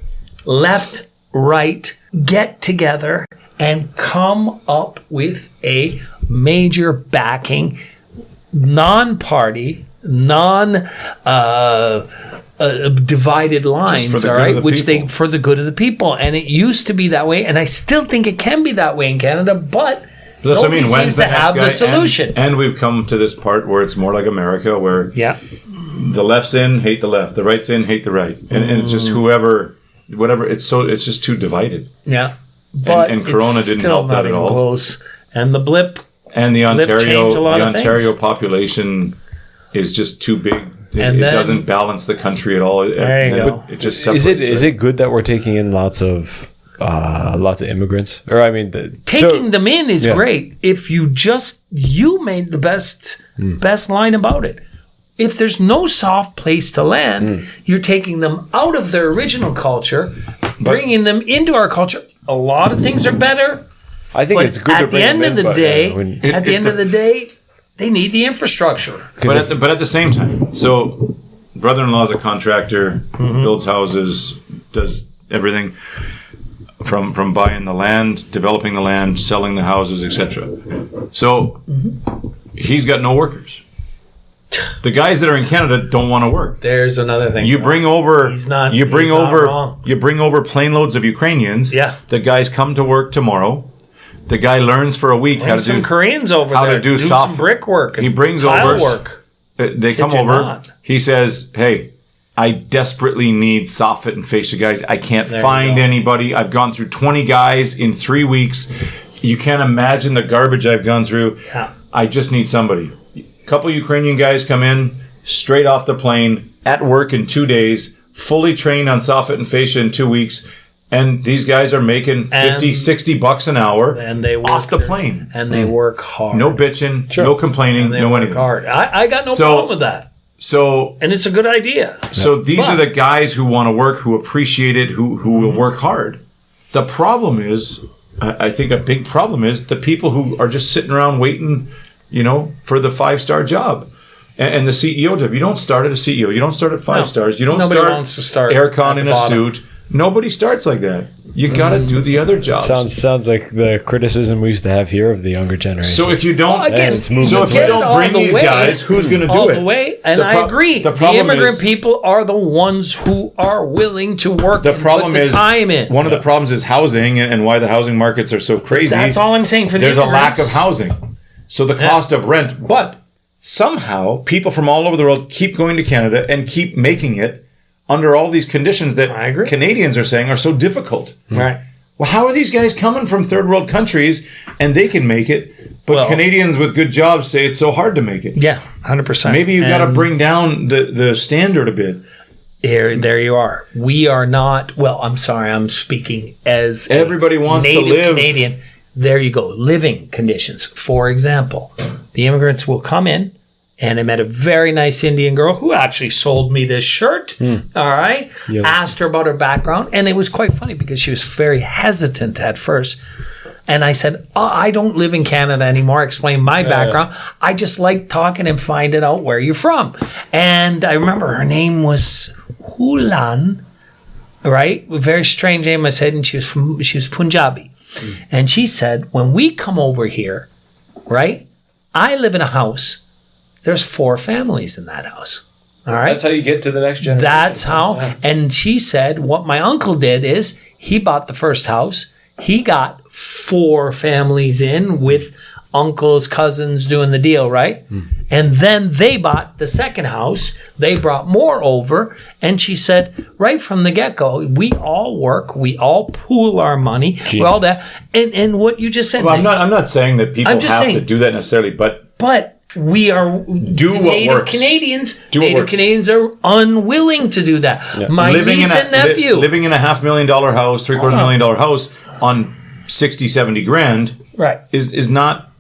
left-right get-together and come up with a major backing, non-party, divided lines, all right, for the good of the people. And it used to be that way, and I still think it can be that way in Canada, but that's what I mean. seems to have the solution. And we've come to this part where it's more like America, where the left's in, hate the left, the right's in, hate the right, and it's just whatever. It's just too divided. Yeah, but and Corona it's didn't still help that at all. Close. And the blip. And the Ontario things. population is just too big. It doesn't balance the country at all. There you go. It just separates. Is it good that we're taking in lots of immigrants? Or I mean, taking them in is great if you made the best line about it. If there's no soft place to land, you're taking them out of their original culture, bringing them into our culture. A lot of things are better. I think it's good. At the end of the day, they need the infrastructure. But at the same time, so brother-in-law is a contractor, builds houses, does everything from buying the land, developing the land, selling the houses, etc. So he's got no workers. The guys that are in Canada don't want to work. There's another thing. You bring over plane loads of Ukrainians. Yeah. The guys come to work tomorrow. The guy learns for a week how to do Koreans over how there to do some brickwork. He brings over work. They come over. He says, "Hey, I desperately need soffit and fascia guys. I can't find anybody. I've gone through 20 guys in 3 weeks. You can't imagine the garbage I've gone through. Yeah. I just need somebody." A couple Ukrainian guys come in straight off the plane at work in 2 days, fully trained on soffit and fascia in 2 weeks. And these guys are making $50-$60 an hour and they work off the plane. And they work hard. No bitching, no complaining, no anything. Hard. I got no problem with that. And it's a good idea. So these are the guys who want to work, who appreciate it, who will work hard. The problem is, I think a big problem is the people who are just sitting around waiting, for the 5-star job. And the CEO job. You don't start at a CEO. You don't start at 5 stars. You don't start aircon in a suit. Nobody starts like that. You got to do the other jobs. Sounds like the criticism we used to have here of the younger generation. So if you don't, bring these guys, who's going to do it? The way, and I agree. The immigrant people are the ones who are willing to work. The problem is time in. One of the problems is housing, and why the housing markets are so crazy. That's all I'm saying. There's a lack of housing, so the cost of rent. But somehow, people from all over the world keep going to Canada and keep making it under all these conditions that Canadians are saying are so difficult. Right. Well, how are these guys coming from third world countries and they can make it, but Canadians with good jobs say it's so hard to make it? Yeah, 100%. Maybe you've got to bring down the standard a bit. There you are. We are not, I'm sorry, I'm speaking as everybody wants to live. Canadian. There you go. Living conditions. For example, the immigrants will come in, and I met a very nice Indian girl who actually sold me this shirt. All right. Yep. Asked her about her background. And it was quite funny because she was very hesitant at first. And I said, I don't live in Canada anymore. I explained my background. I just like talking and finding out where you're from. And I remember her name was Hulan, right? A very strange name, I said. And she was Punjabi. And she said, when we come over here, right, I live in a house. There's 4 families in that house. All right. That's how you get to the next generation. That's how. Yeah. And she said what my uncle did is he bought the first house. He got 4 families in with uncles, cousins doing the deal, right? And then they bought the second house. They brought more over. And she said, right from the get-go, we all work. We all pool our money. We're all that. And what you just said. Well, I'm not saying that people have to do that necessarily, but we are Native Canadians. Native Canadians are unwilling to do that. Yeah. My niece and nephew living in a $500,000 house, $750,000 house on 60, 70 grand, right, is not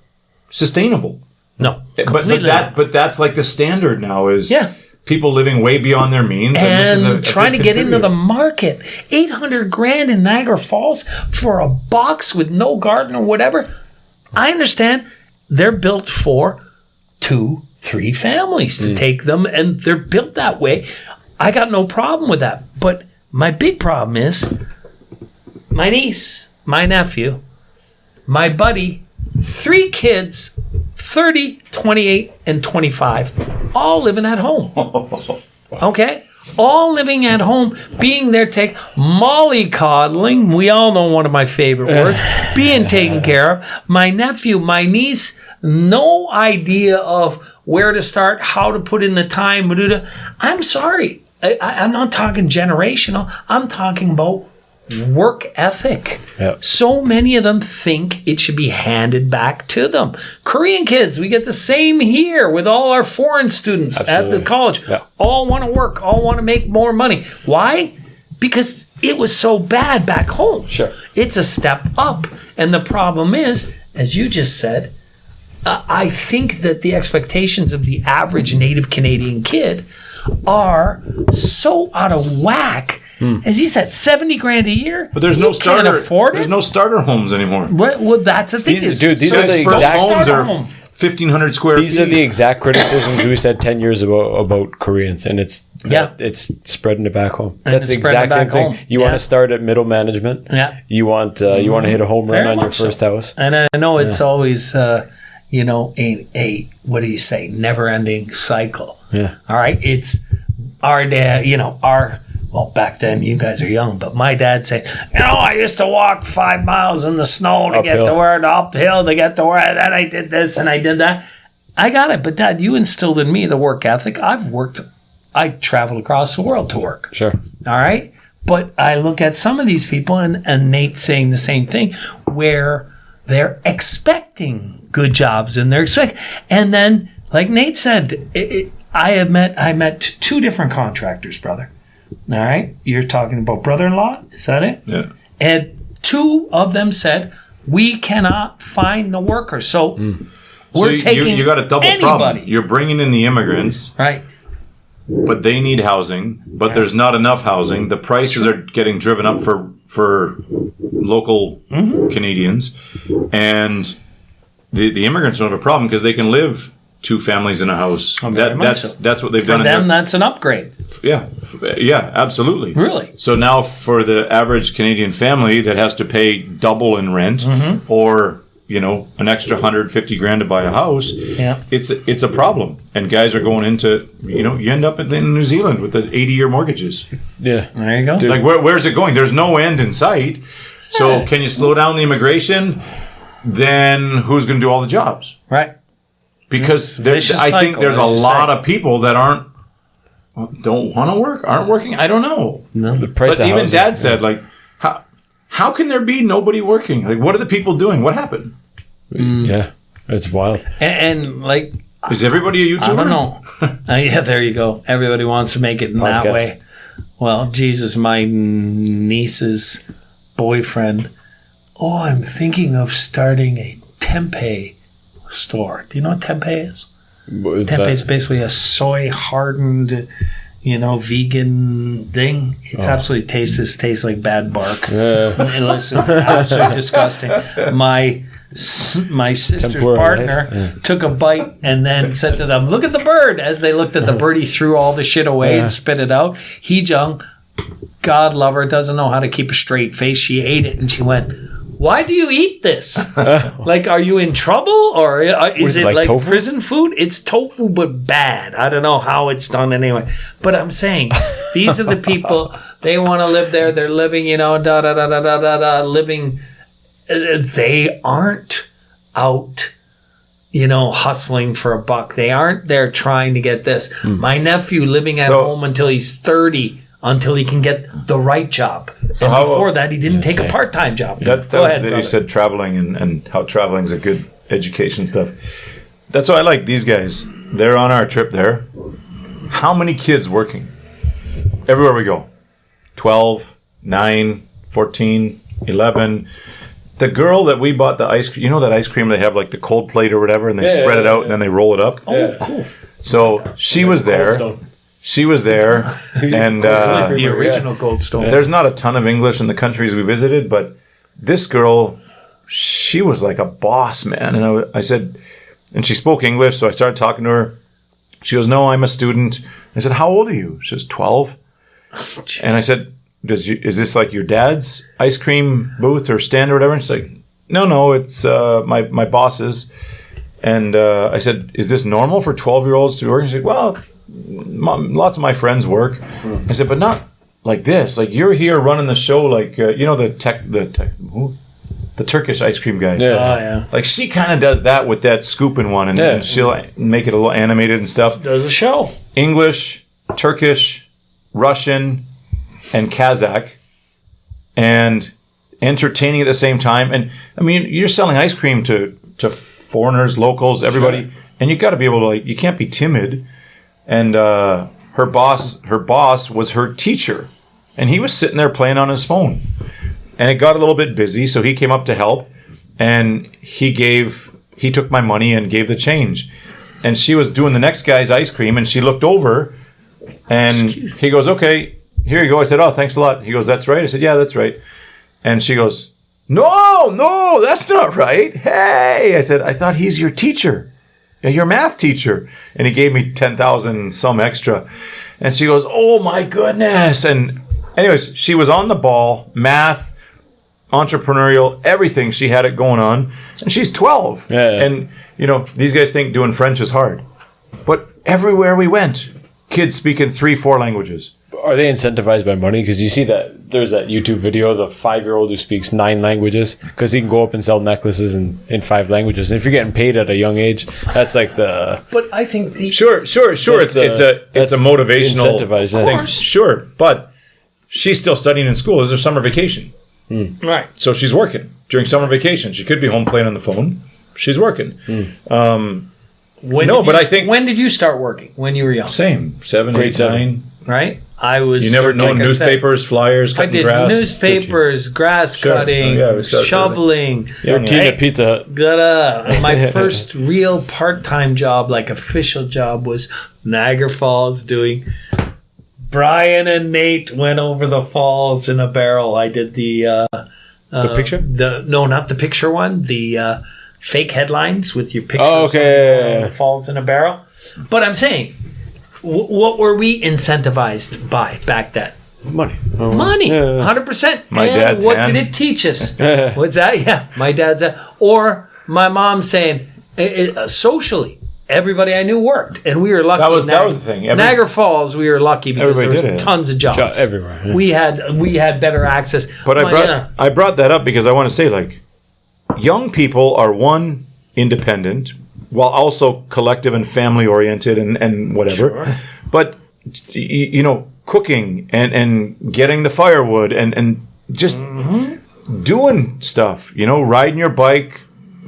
sustainable. No, but that's like the standard now is people living way beyond their means and this is a trying to get into the market. $800,000 in Niagara Falls for a box with no garden or whatever. I understand they're built for 2-3 families to take them, and they're built that way. I got no problem with that. But my big problem is my niece, my nephew, my buddy, 3 kids, 30, 28, and 25, all living at home. Okay? All living at home, being there, mollycoddling. We all know one of my favorite words. Being taken care of. My nephew, my niece, no idea of where to start, how to put in the time. I'm sorry. I'm not talking generational. I'm talking about work ethic. Yep. So many of them think it should be handed back to them. Korean kids, we get the same here with all our foreign students at the college. Yep. All want to work, all want to make more money. Why? Because it was so bad back home. Sure. It's a step up. And the problem is, as you just said, I think that the expectations of the average Native Canadian kid are so out of whack. As you said, $70,000 a year. But there's no starter. Can't afford it. There's no starter homes anymore. Well, that's the thing. These are the exact homes are 1,500 square feet. These are the exact criticisms we said 10 years ago about Koreans, and it's spreading it back home. That's the exact same thing. You want to start at middle management. Yeah. You want to hit a home run on your first house. And I know it's always a what do you say, never-ending cycle. Yeah. All right. It's our dad. Well, back then, you guys are young, but my dad said, I used to walk 5 miles in the snow to get to where, uphill to get to where, then I did this and I did that. I got it. But Dad, you instilled in me the work ethic. I traveled across the world to work. Sure. All right. But I look at some of these people and Nate's saying the same thing where they're expecting good jobs and and then, like Nate said, I met 2 different contractors, brother. All right. You're talking about brother-in-law? Is that it? Yeah. And 2 of them said, we cannot find the workers. So we're taking you got a double problem. You're bringing in the immigrants. Right. But they need housing. But there's not enough housing. The prices are getting driven up for local Canadians. And the immigrants don't have a problem because they can live 2 families in a house. That's what they've done. For them, that's an upgrade. Yeah, absolutely. Really? So now for the average Canadian family that has to pay double in rent or, an extra $150,000 to buy a house, it's a problem. And guys are going into, you end up in New Zealand with the 80-year mortgages. Yeah. There you go. Like, where's it going? There's no end in sight. So can you slow down the immigration? Then who's going to do all the jobs? Right. Because I think there's a lot of people that don't want to work, aren't working. I don't know. No, the price. But even Dad said, how can there be nobody working? Like, what are the people doing? What happened? Yeah, it's wild. And is everybody a YouTuber? I don't know. Yeah, there you go. Everybody wants to make it in that way. Well, Jesus, my niece's boyfriend. Oh, I'm thinking of starting a tempeh store. Do you know what tempeh is? Tempeh is basically a soy hardened, vegan thing. It's absolutely tastes like bad bark. And listen, absolutely disgusting. My sister's partner took a bite and then said to them, "Look at the bird." As they looked at the bird, he threw all the shit away and spit it out. Heejung, God love her, doesn't know how to keep a straight face. She ate it and she went, "Why do you eat this? Are you in trouble? Or is it like tofu? Prison food?" It's tofu, but bad. I don't know how it's done anyway. But I'm saying, these are the people, they want to live there. They're living, living. They aren't out, hustling for a buck. They aren't there trying to get this. My nephew living at home until he's 30, until he can get the right job. So and before that, he didn't take a part-time job. Go ahead, you said traveling and how traveling is a good education stuff. that's why I like these guys. They're on our trip there. How many kids working? Everywhere we go. 12, 9, 14, 11. The girl that we bought the ice cream, you know that ice cream they have like the cold plate or whatever, and they spread it out and then they roll it up? Oh, cool. So she was there. She was there. And The original Gold Stone. there's not a ton of English in the countries we visited, but this girl, she was like a boss, man. And I said, and she spoke English, so I started talking to her. She goes, no, I'm a student. I said, how old are you? She was 12. And I said, is this like your dad's ice cream booth or stand or whatever? And she's like, no, it's my boss's. And I said, is this normal for 12-year-olds to be working? She said, well, lots of my friends work. I said, but not like this. Like you're here running the show, like you know the Turkish ice cream guy. Yeah. Oh, yeah. Like she kind of does that with that scooping one, and she'll make it a little animated and stuff. Does a show. English, Turkish, Russian, and Kazakh, and entertaining at the same time. And I mean, you're selling ice cream to foreigners, locals, everybody, Sure. and you got to be able to like. You can't be timid. And her boss was her teacher, and he was sitting there playing on his phone. And it got a little bit busy, so he came up to help, and he took my money and gave the change. And she was doing the next guy's ice cream, and she looked over, and he goes, okay, here you go. I said, oh, thanks a lot. He goes, that's right. I said, yeah, that's right. And she goes, no, that's not right. Hey, I said, I thought he's your teacher, your math teacher. And he gave me 10,000 some extra. And she goes, oh my goodness. And anyways, she was on the ball, math, entrepreneurial, everything. She had it going on. And she's 12. Yeah. And, you know, these guys think doing French is hard. But everywhere we went, kids speaking 3-4 languages. Are they incentivized by money? Because you see that there's that YouTube video of the 5-year-old who speaks 9 languages because he can go up and sell necklaces in 5 languages. And if you're getting paid at a young age, that's like the... But I think the... Sure. It's a motivational incentivized, Of yeah. course. Sure. But she's still studying in school. This is her summer vacation. Right. So she's working during summer vacation. She could be home playing on the phone. She's working. When did you start working? When you were young? Same. 7, Grade 8, 7. 9. Right? I was... You never know like I said, newspapers, flyers, I cutting did grass. newspapers, grass Sure. cutting, Oh, yeah, we started shoveling. 13 at Pizza Hut. My first real part-time job, like official job, was Niagara Falls doing... Brian and Nate went over the falls in a barrel. I did the picture? No, not the picture one. The fake headlines with your pictures. Oh, okay. Of the falls in a barrel. But I'm saying, what were we incentivized by back then? Money. Money, 100%. My and dad's what hand. did it teach us? What's that? Yeah, my dad's hand. Or my mom saying, socially, everybody I knew worked, and we were lucky. That was the thing. Niagara Falls, we were lucky because there Everybody was did it. tons of jobs everywhere. Yeah. We had better access. But I brought that up because I want to say, like, young people are, one, independent, while also collective and family-oriented and whatever. Sure. But, you know, cooking and getting the firewood and just doing stuff, you know, riding your bike,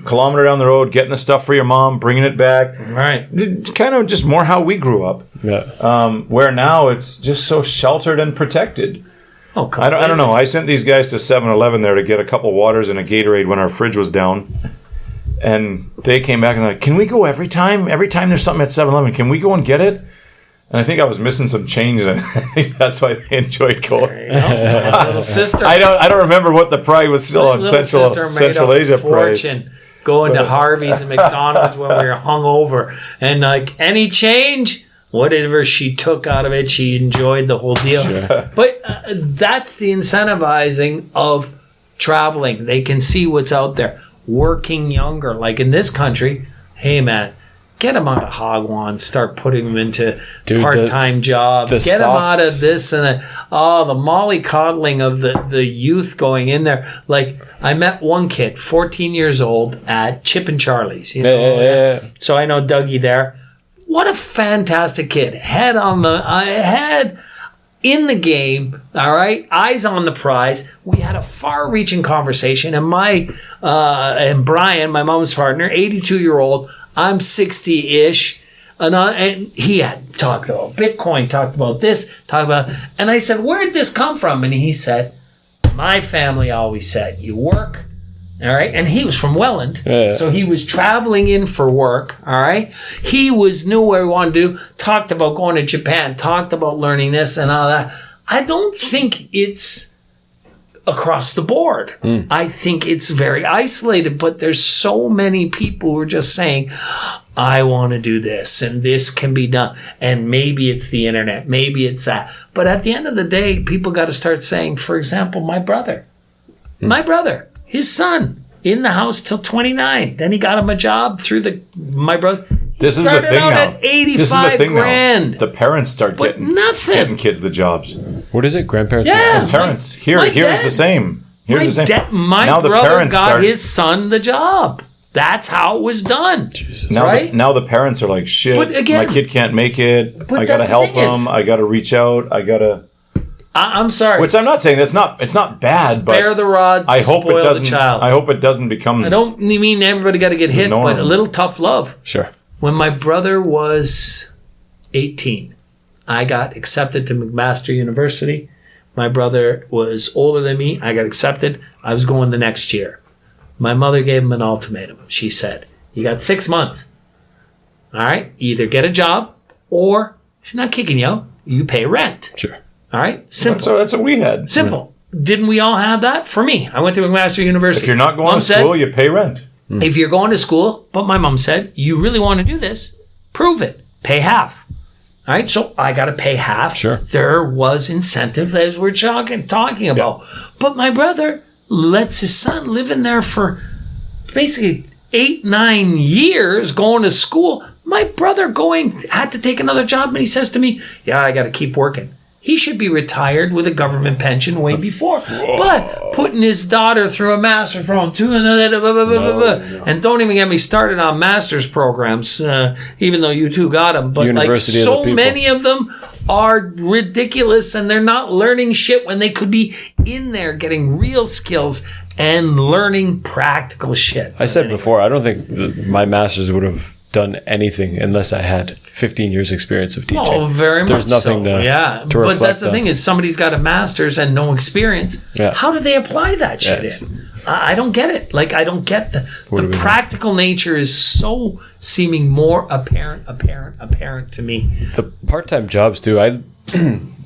kilometer down the road, getting the stuff for your mom, bringing it back. Right. Kind of just more how we grew up. Yeah. Where now it's just so sheltered and protected. Oh, I don't know. I sent these guys to 7-Eleven there to get a couple waters and a Gatorade when our fridge was down. And they came back and they're like, can we go every time? Every time there's something at 7-Eleven, can we go and get it? And I think I was missing some change, and I think that's why they enjoyed going. Little sister. I don't remember what the price was still on Central Asia price. Going to Harvey's and McDonald's when we were hungover, and like any change, whatever she took out of it, she enjoyed the whole deal. Sure. But that's the incentivizing of traveling. They can see what's out there. Working younger, like in this country, hey man, get them out of Hagwon, start putting them into part-time jobs. Get them out of this and that. Oh, the mollycoddling of the youth going in there. Like, I met one kid, 14 years old, at Chip and Charlie's. You know, Yeah. So I know Dougie there. What a fantastic kid. Head in the game, all right? Eyes on the prize. We had a far-reaching conversation, and and Brian, my mom's partner, 82-year-old, I'm 60-ish. And he had talked about Bitcoin, talked about this, and I said, where did this come from? And he said, my family always said, you work, all right? And he was from Welland, so he was traveling in for work, all right? He knew where he wanted to do, talked about going to Japan, talked about learning this and all that. I don't think it's across the board. I think it's very isolated, but there's so many people who are just saying, I want to do this and this can be done. And maybe it's the internet, maybe it's that. But at the end of the day, people got to start saying, for example, my brother, his son in the house till 29. Then he got him a job through my brother. This is the thing now. At 85 grand. The parents start getting kids the jobs. What is it? Grandparents? Yeah. The parents. Here's the same. My now brother got his son the job. That's how it was done. Jesus. Now the parents are like, shit, my kid can't make it. I got to help him. I got to reach out. I'm sorry. Which I'm not saying it's not bad, but spare the rod, I hope it doesn't. The child. I hope it doesn't become. I don't mean everybody got to get hit, but a little tough love. Sure. When my brother was 18, I got accepted to McMaster University. My brother was older than me. I got accepted. I was going the next year. My mother gave him an ultimatum. She said, you got 6 months. All right? Either get a job or she's not kicking you out. You pay rent. Sure. All right? Simple. That's what we had. Simple. Didn't we all have that? For me, I went to McMaster University. If you're not going to school, you pay rent. If you're going to school, but my mom said, you really want to do this, prove it. Pay half. All right, so I got to pay half. Sure. There was incentive, as we're talking about. Yeah. But my brother lets his son live in there for basically 8-9 years going to school. My brother had to take another job, and he says to me, yeah, I got to keep working. He should be retired with a government pension way before. Whoa. But putting his daughter through a master's program, and don't even get me started on master's programs, even though you two got them. But University so many of them are ridiculous, and they're not learning shit when they could be in there getting real skills and learning practical shit. I said before, I don't think my master's would have done anything unless I had 15 years experience of teaching. Oh, very much. There's nothing to reflect but that's the thing is somebody's got a master's and no experience. Yeah. How do they apply that shit in? I don't get it. I don't get the practical nature is so seeming more apparent to me. The part-time jobs too.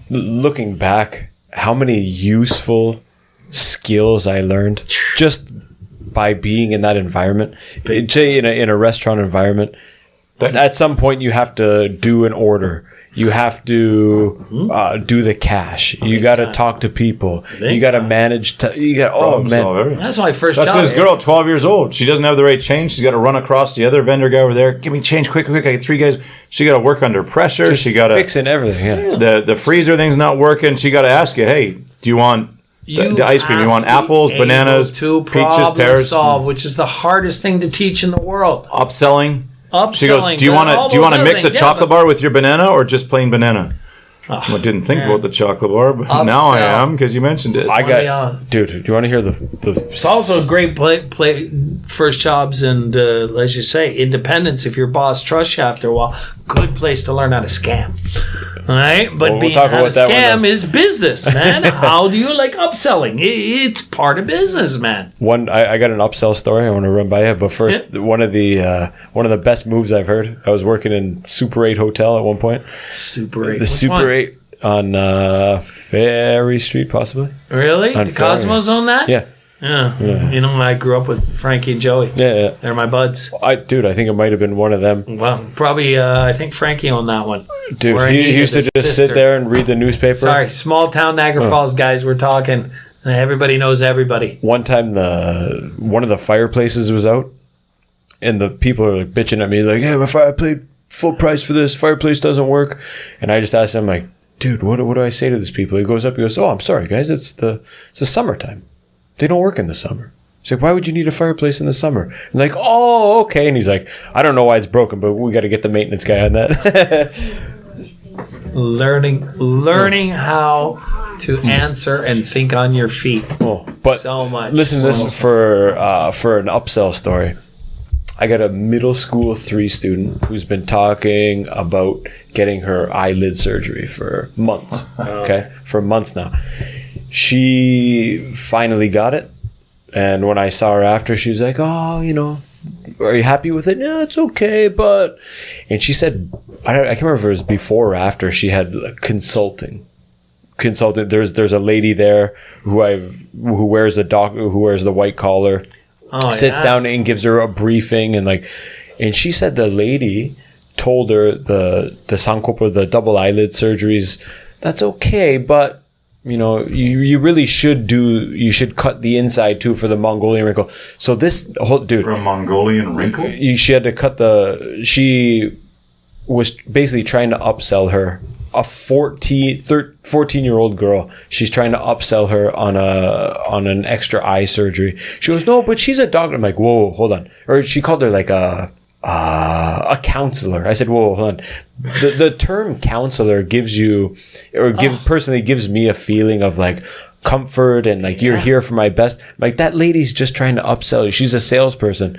Looking back, how many useful skills I learned just by being in that environment, in a restaurant environment. At some point, you have to do an order. You have to do the cash. You got to talk to people. You got to manage. That's my first job. That's this girl, 12 years old. She doesn't have the right change. She's got to run across the other vendor guy over there. Give me change quick. I get 3 guys. She got to work under pressure. She got to fixing everything. Yeah. The freezer thing's not working. She got to ask you, hey, do you want the ice cream? You want apples, bananas, peaches, pears? Solve, which is the hardest thing to teach in the world. Upselling. She goes, do you want to mix a chocolate bar with your banana or just plain banana? I didn't think about the chocolate bar, but now I am because you mentioned it. Dude, do you want to hear the It's also a great play first jobs and, as you say, independence. If your boss trusts you after a while, good place to learn how to scam. All right? But being how to scam is business, man. How do you upselling? It's part of business, man. I got an upsell story I want to run by you, but first, one of the best moves I've heard. I was working in Super 8 Hotel at one point. Super 8. The Super 8 on Ferry Street, possibly. Really? The Cosmos own that? Yeah. Yeah. You know, I grew up with Frankie and Joey. Yeah. They're my buds. I think it might have been one of them. Well, probably, I think Frankie owned that one. Dude, he used to just sit there and read the newspaper. Sorry, small town Niagara Falls guys, we're talking. Everybody knows everybody. One time, one of the fireplaces was out, and the people are bitching at me, hey, I paid full price for this, fireplace doesn't work. And I just asked him, dude, what do I say to these people? He goes, oh, I'm sorry, guys, it's the summertime. They don't work in the summer. He's like, why would you need a fireplace in the summer? I'm oh, okay. And he's like, I don't know why it's broken, but we got to get the maintenance guy on that. Learning how to answer and think on your feet. But so much. Listen to this for an upsell story. I got a middle school 3 student who's been talking about getting her eyelid surgery for months. Okay, for months now. She finally got it, and when I saw her after, she was like, "Oh, you know, are you happy with it?" "Yeah, it's okay, but..." And she said, I can't remember if it was before or after, she had consulting. There's a lady there who wears the white collar, sits down and gives her a briefing, and she said the lady told her the sankopa, the double eyelid surgeries, that's okay, but you know, you really should cut the inside too for the Mongolian wrinkle. So this whole dude For a Mongolian wrinkle? she had to cut she was basically trying to upsell her, a 14-year-old girl. She's trying to upsell her on an extra eye surgery. She goes, "No, but she's a doctor." I'm like, "Whoa, hold on." Or she called her like a counselor. I said, "Whoa, hold on." The term counselor gives me a feeling of like comfort and like you're here for my best. Like that lady's just trying to upsell you. She's a salesperson.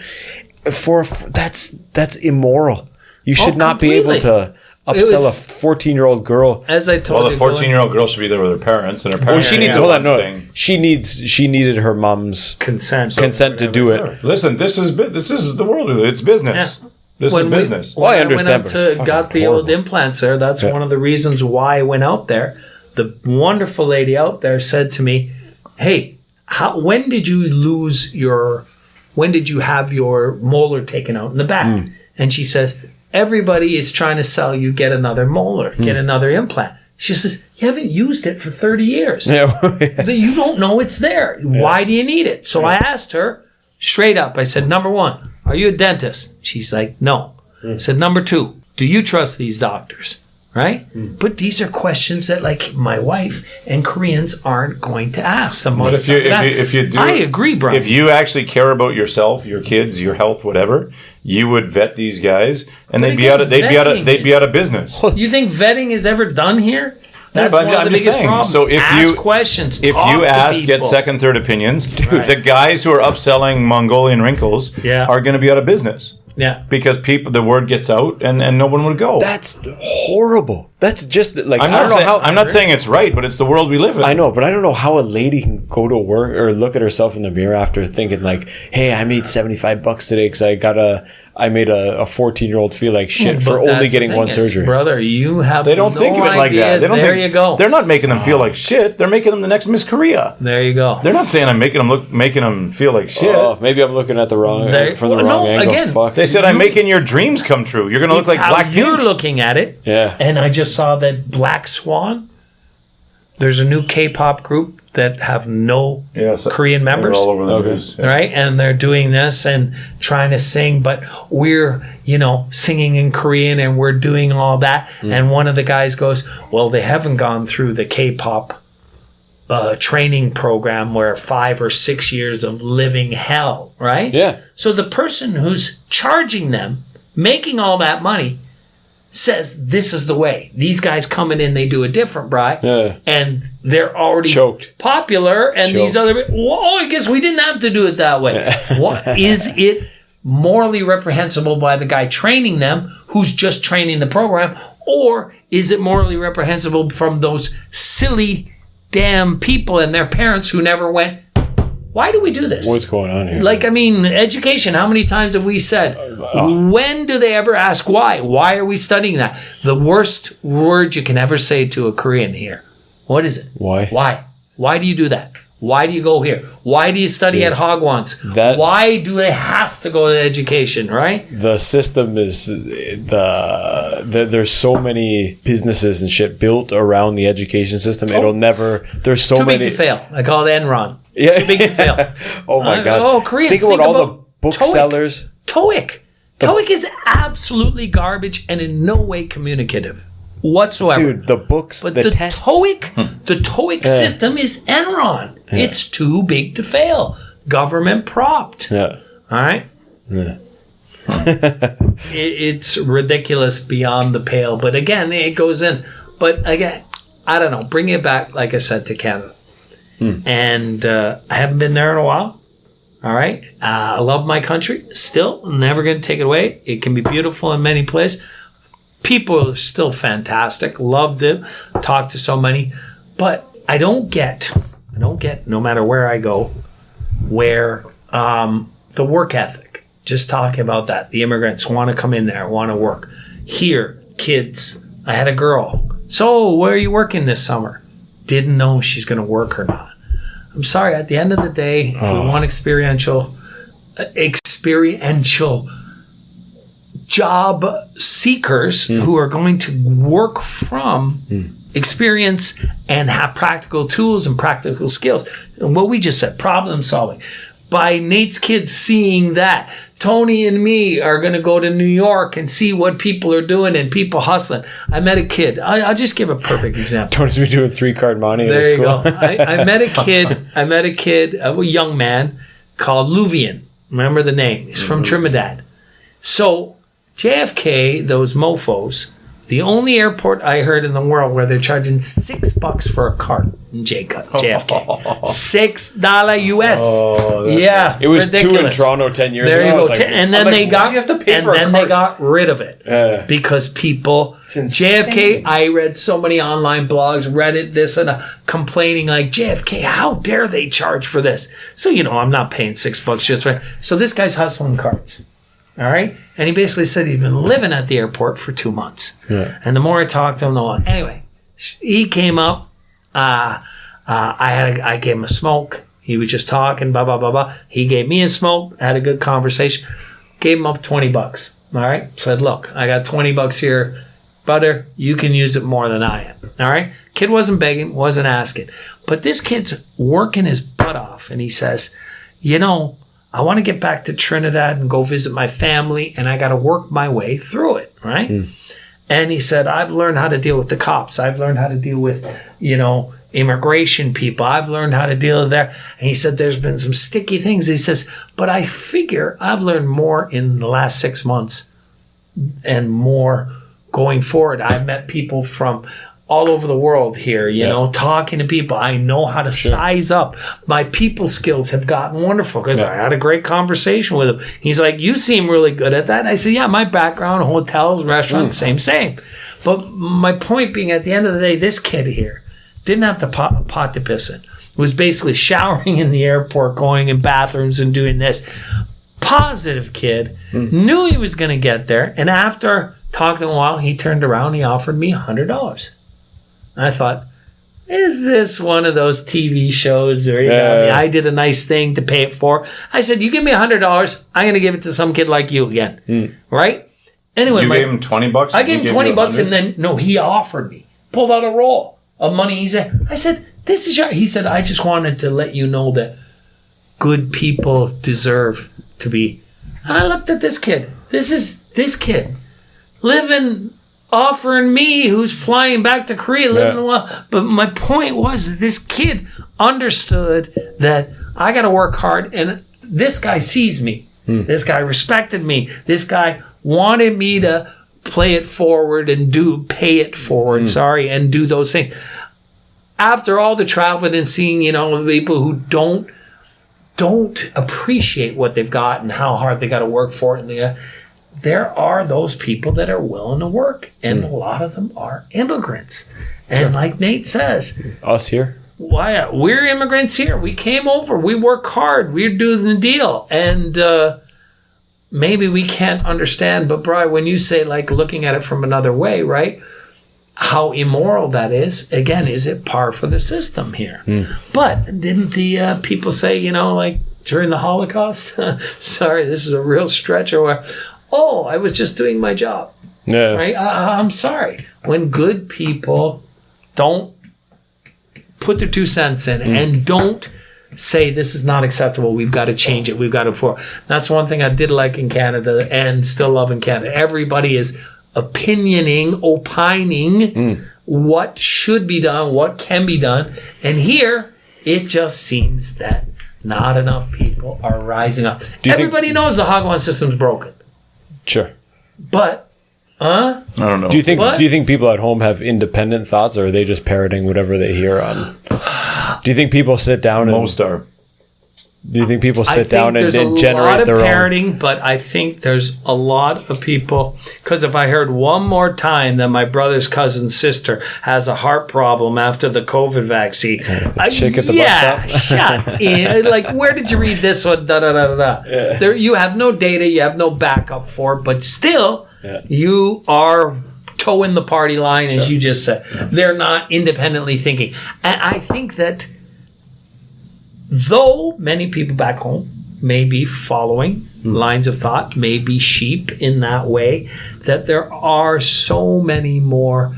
That's immoral. You should not be able to upsell a 14-year-old girl. As I told you, the 14-year-old girl should be there with her parents, and her parents. Well, she needs. Hold on, no. She needed her mom's consent to do it. Listen, this is the world. It's business. Yeah. This is business. Well, I understand. When I went out got the old implants there, that's one of the reasons why I went out there. The wonderful lady out there said to me, "Hey, when did you have your molar taken out in the back?" And she says, "Everybody is trying to sell you, get another molar, get another implant." She says, "You haven't used it for 30 years. You don't know it's there. Why do you need it?" So I asked her straight up. I said, "Number one, are you a dentist?" She's like, "No." I said, "Number two, do you trust these doctors?" Right? But these are questions that like my wife and Koreans aren't going to ask. But if you do, I agree, bro. If you actually care about yourself, your kids, your health, whatever, you would vet these guys, and they'd be out of business. You think vetting is ever done here? That's one of the biggest problems. So if ask questions, if you ask, get second, third opinions, the guys who are upselling Mongolian wrinkles are going to be out of business. Yeah, because the word gets out, and no one would go. That's horrible. That's just like I'm not saying it's right, but it's the world we live in. I know, but I don't know how a lady can go to work or look at herself in the mirror after thinking like, "Hey, I made $75 today because I made a 14-year-old feel like shit for only getting one surgery." Brother, you have They don't think of it like that. You go. They're not making them feel like shit. They're making them the next Miss Korea. There you go. They're not saying I'm making them feel like shit. Oh, maybe I'm looking at the wrong angle. Again, fuck. They said I'm making your dreams come true. You're going to look like Black You're Pink. looking at it. Yeah. And I just saw that Black Swan. There's a new K-pop group that have no Korean members. All over the news. Yeah. Right? And they're doing this and trying to sing, but we're, singing in Korean and we're doing all that. And one of the guys goes, "Well, they haven't gone through the K-pop training program where 5 or 6 years of living hell," right? Yeah. So the person who's charging them, making all that money, says this is the way. These guys coming in, they do a different and they're already choked, popular, and these other. Well, I guess we didn't have to do it that way. What is it morally reprehensible by the guy training them, who's just training the program, or is it morally reprehensible from those silly damn people and their parents who never went, "Why do we do this? What's going on here?" Like, I mean, education, how many times have we said, when do they ever ask why? Why are we studying that? The worst word you can ever say to a Korean here. What is it? Why? Why? Why do you do that? Why do you go here? Why do you study at Hagwons? Why do they have to go to education, right? The system is there's so many businesses and shit built around the education system. It'll never. There's so many. Too big to fail. I call it Enron. Yeah. Too big to fail. Oh my god. Korean. Think about all the booksellers. TOEIC. TOEIC is absolutely garbage and in no way communicative whatsoever. Dude, the books, but the tests. The TOEIC system is Enron. Yeah. It's too big to fail. Government propped. Yeah. All right? Yeah. It's ridiculous beyond the pale. But again, it goes in. But again, I don't know. Bring it back, like I said, to Canada. And I haven't been there in a while. All right. I love my country. Still, never going to take it away. It can be beautiful in many places. People are still fantastic. Loved it. Talked to so many. But I don't get, no matter where I go, where the work ethic, just talking about that. The immigrants want to come in there, want to work. Here, kids. I had a girl. So, where are you working this summer? Didn't know she's going to work or not. I'm sorry, at the end of the day, if we want experiential job seekers who are going to work from experience and have practical tools and practical skills. And what we just said, problem solving. By Nate's kids seeing that, Tony and me are going to go to New York and see what people are doing and people hustling. I met a kid. I'll just give a perfect example. Tony's been doing 3-card money at There you school. go. I met a kid, a young man called Luvian. Remember the name? He's from Trinidad. So JFK, those mofos, the only airport I heard in the world where they're charging $6 for a cart in JFK. $6 US. Yeah. It was ridiculous. 2 in Toronto 10 years There ago. you I go. was like, And then I'm they like, got why do you have to pay and for a then cart? they got rid of it. Because people JFK, I read so many online blogs, Reddit, this and complaining like JFK, how dare they charge for this? So I'm not paying $6 just for. So this guy's hustling carts. All right. And he basically said he'd been living at the airport for 2 months. Yeah. And the more I talked to him, the more. Anyway, he came up. I gave him a smoke. He was just talking, blah, blah, blah, blah. He gave me a smoke, had a good conversation. Gave him up $20. All right. Said, look, I got $20 here. Butter, you can use it more than I am. All right. Kid wasn't begging, wasn't asking. But this kid's working his butt off. And he says, I want to get back to Trinidad and go visit my family, and I got to work my way through it, right? And he said, I've learned how to deal with the cops. I've learned how to deal with, immigration people. I've learned how to deal with that. And he said, there's been some sticky things. He says, but I figure I've learned more in the last 6 months and more going forward. I've met people from all over the world here, talking to people. I know how to size up. My people skills have gotten wonderful because I had a great conversation with him. He's like, you seem really good at that. And I said, yeah, my background, hotels, restaurants, same. But my point being, at the end of the day, this kid here didn't have to pot to piss in. Was basically showering in the airport, going in bathrooms and doing this. Positive kid, knew he was going to get there. And after talking to him a while, he turned around, he offered me $100. I thought, is this one of those TV shows where I did a nice thing to pay it for? I said, you give me $100, I'm going to give it to some kid like you again. Right? Anyway, you gave him $20? I gave him $20 and then, he offered me. Pulled out a roll of money. I said, this is your... He said, I just wanted to let you know that good people deserve to be... And I looked at this kid. This kid living... offering me, who's flying back to Korea, living well. But my point was that this kid understood that I got to work hard, and this guy sees me. This guy respected me. This guy wanted me to play it forward and pay it forward. And do those things. After all the traveling and seeing, the people who don't appreciate what they've got and how hard they got to work for it, and there are those people that are willing to work, and a lot of them are immigrants. And like Nate says, us here, why we're immigrants here. We came over, we work hard, we're doing the deal, and maybe we can't understand. But Brian, when you say like looking at it from another way, right? How immoral that is. Again, is it par for the system here? But didn't the people say, like during the Holocaust? Sorry, this is a real stretch, or where. Oh, I was just doing my job. Yeah. Right? I'm sorry. When good people don't put their 2 cents in and don't say this is not acceptable, we've got to change it, we've got to... That's one thing I did like in Canada and still love in Canada. Everybody is opining what should be done, what can be done. And here, it just seems that not enough people are rising up. Everybody knows the Hagwon system's broken. Sure. But, I don't know. Do you think people at home have independent thoughts, or are they just parroting whatever they hear on? Do you think people sit down and... Most are. Do you think people sit down and there's then a generate lot of their own? parenting, but I think there's a lot of people, because if I heard one more time that my brother's cousin's sister has a heart problem after the COVID vaccine, chick at the bus stop? shut in. Like, where did you read this one? Da, da, da, da, da. Yeah. There, you have no data, you have no backup for it, but still, you are toeing the party line, as you just said. They're not independently thinking. And I think that though many people back home may be following lines of thought, may be sheep in that way, that there are so many more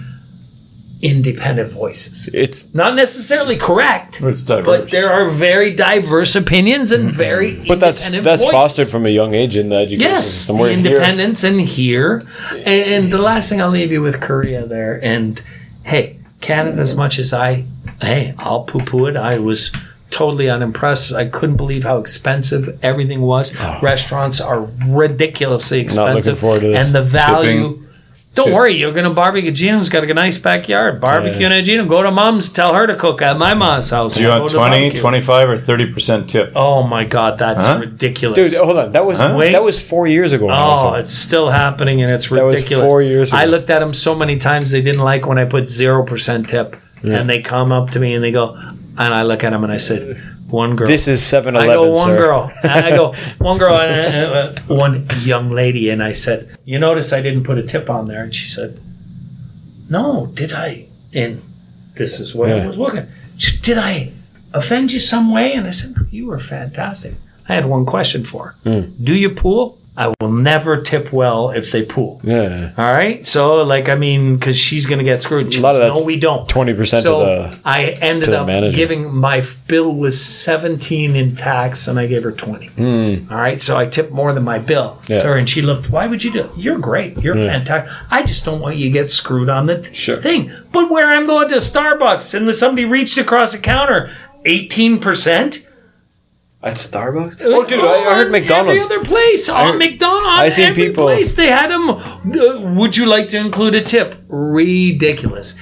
independent voices. It's not necessarily correct, It's diverse. but there are very diverse opinions and very But independent that's voices. fostered from a young age in the education Yes, system. the We're here. independence and here. And the last thing I'll leave you with Korea there. And hey, Canada, as much as I'll poo-poo it. I was totally unimpressed. I couldn't believe how expensive everything was. Restaurants are ridiculously expensive. looking forward to this. And the value. Tipping. Don't worry, you're going to barbecue. Gino's got a nice backyard. Barbecue at Gino. Go to mom's, tell her to cook at my mom's house. Do you Go want to 20, barbecue. 25, or 30% tip? Oh my God, that's ridiculous. Dude, hold on. That was 4 years ago. now, Oh, so- it's still happening, and it's That was ridiculous. 4 years ago. I looked at them so many times they didn't like when I put 0% tip, and they come up to me and they go, and I look at them and I said, one girl. This is 7-Eleven, I go, one sir. girl. And I go, one girl, and one young lady, and I said, you notice I didn't put a tip on there? And she said, no, did I? And this is what I was looking. She said, did I offend you some way? And I said, no, you were fantastic. I had one question for her. Do you pool? I will never tip well if they pool. Yeah. All right. So, like, I mean, because she's going to get screwed. She A lot of goes, that's no, we don't. 20% so of the. I ended to the up manager. giving my bill was 17 in tax, and I gave her 20. All right. So I tipped more than my bill Yeah. to her, and she looked. Why would you do it? You're great. You're fantastic. I just don't want you to get screwed on the thing. But where I'm going to Starbucks and somebody reached across the counter, 18%. At Starbucks? Oh, dude, I heard McDonald's. Every other place. On McDonald's. I seen every people- place they had them. Would you like to include a tip? Ridiculous.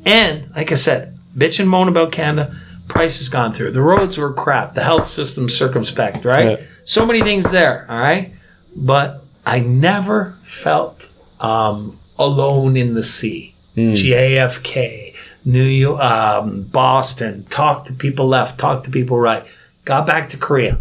And, like I said, bitch and moan about Canada. Price has gone through. The roads were crap. The health system circumspect, right? Yeah. So many things there, all right? But I never felt alone in the sea. JFK, New York, Boston. Talked to people left, talked to people right. Got back to Korea.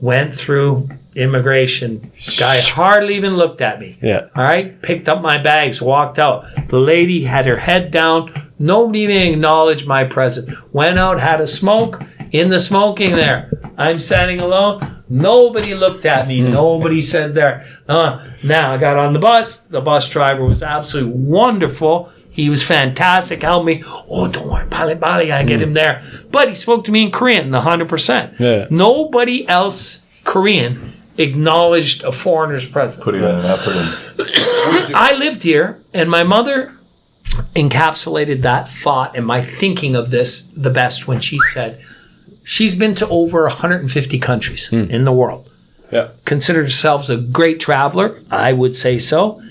Went through immigration. Guy hardly even looked at me. Yeah. All right. Picked up my bags, walked out. The lady had her head down. Nobody even acknowledged my presence. Went out, had a smoke. In the smoking there. I'm standing alone. Nobody looked at me. Nobody said there. Now I got on the bus. The bus driver was absolutely wonderful. He was fantastic. Helped me. Oh, don't worry, Bali, I get him there. But he spoke to me in Korean, 100%. Yeah. Nobody else Korean acknowledged a foreigner's presence. Putting in an effort in. I lived here, and my mother encapsulated that thought and my thinking of this the best when she said she's been to over 150 countries in the world. Yeah. Considered herself a great traveler. I would say so.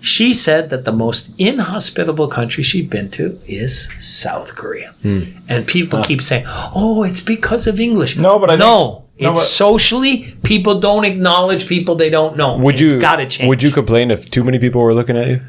She said that the most inhospitable country she'd been to is South Korea. And people keep saying, oh, it's because of English. No, but I think- it's socially, people don't acknowledge people they don't know. Would It's you got to change. Would you complain if too many people were looking at you?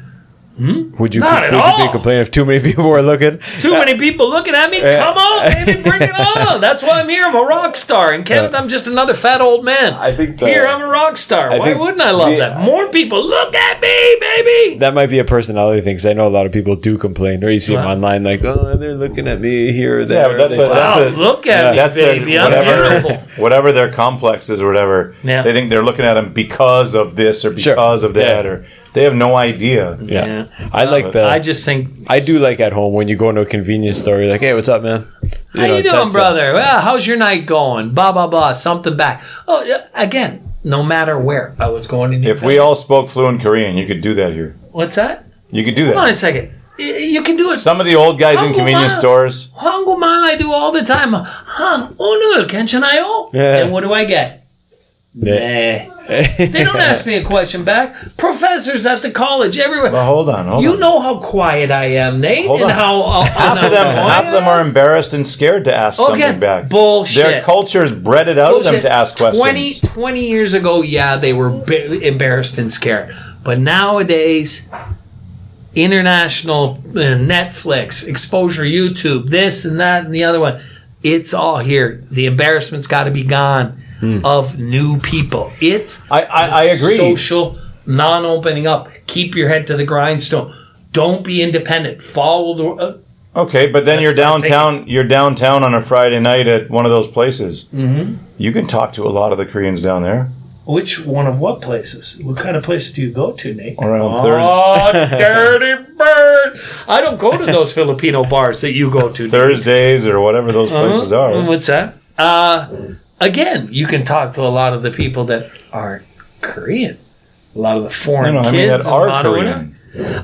Would you Not at would all. you complain if too many people were looking? Too many people looking at me? Come on, baby, bring it on. That's why I'm here. I'm a rock star. In Canada, I'm just another fat old man. I think here, I'm a rock star. Why think wouldn't I love that? More people look at me, baby. That might be a personality thing, because I know a lot of people do complain, or you see them online like, oh, they're looking at me here or there. Yeah, but that's Wow, look at me, that's baby. their, I'm beautiful. whatever their complex is or whatever. Yeah. They think they're looking at them because of this or because of that, or they have no idea. Yeah. I like that. I just think, I do like at home when you go into a convenience store, you're like, hey, what's up, man? how you doing, brother? Well, how's your night going? Blah, blah, blah. Something back. Oh, again, no matter where I was going in. If we all spoke fluent Korean, you could do that here. What's that? You could do Hold on a that. second. You can do it. Some of the old guys in convenience stores. 한국말 I do all the time. 오늘 괜찮아요? Yeah. And what do I get? Nah. They don't ask me a question back. Professors at the college, everywhere. Well, hold on. You know how quiet I am, Nate, Hold and on. how Half of them are embarrassed and scared to ask something back. Bullshit. Their culture's bred it out of them to ask questions. 20 years ago, yeah, they were embarrassed and scared. But nowadays, international Netflix, exposure, YouTube, this and that and the other one, it's all here. The embarrassment's got to be gone of new people. It's I agree. Social non-opening up. Keep your head to the grindstone. Don't be independent. Follow the. Okay, but then you're downtown. You're downtown on a Friday night at one of those places. Mm-hmm. You can talk to a lot of the Koreans down there. Which one of what places? What kind of places do you go to, Nate? Around Thursday. Dirty bird! I don't go to those Filipino bars that you go to. Thursdays or whatever those places are. What's that? Again, you can talk to a lot of the people that aren't Korean. A lot of the foreign kids that are Korean.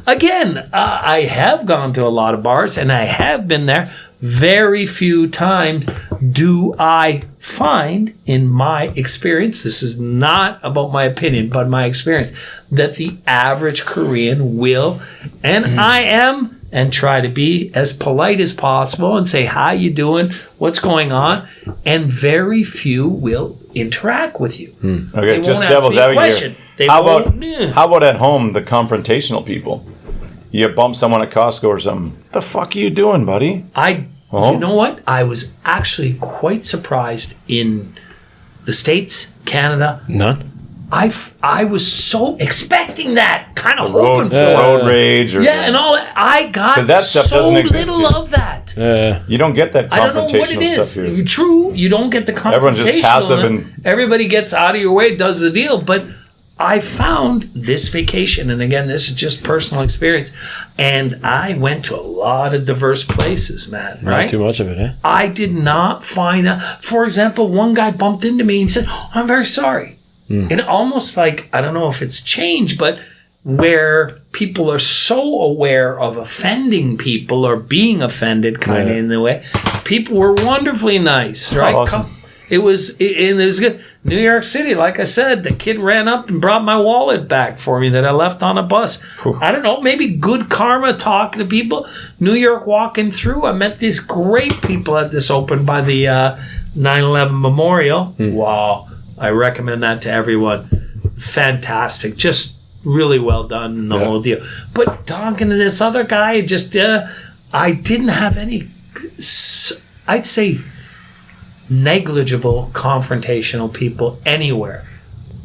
Again, I have gone to a lot of bars, and I have been there. Very few times do I find, in my experience, this is not about my opinion, but my experience, that the average Korean will, and I am, and try to be as polite as possible and say, how you doing? What's going on? And very few will interact with you. Okay, just devil's advocate here. How about at home, the confrontational people? You bump someone at Costco or something. What the fuck are you doing, buddy? You know what? I was actually quite surprised in the States, Canada. None? I was so expecting that, kind of hoping for road rage. And all that. I got that stuff so doesn't exist little here. of that. You don't get that I don't know what it confrontational is. stuff here. True, you don't get the confrontational. Everyone's just passive and everybody gets out of your way, does the deal. But I found this vacation, and again, this is just personal experience, and I went to a lot of diverse places, man. Right? Not too much of it, eh? I did not find for example, one guy bumped into me and said, "Oh, I'm very sorry." And almost like, I don't know if it's changed, but where people are so aware of offending people or being offended kind of in the way, people were wonderfully nice, right? Awesome. It was good. New York City, like I said, the kid ran up and brought my wallet back for me that I left on a bus. I don't know, maybe good karma talking to people. New York walking through, I met these great people at this open by the 9/11 Memorial. Wow, I recommend that to everyone. Fantastic, just really well done in the whole deal. But talking to this other guy, just I didn't have any, I'd say, negligible confrontational people anywhere.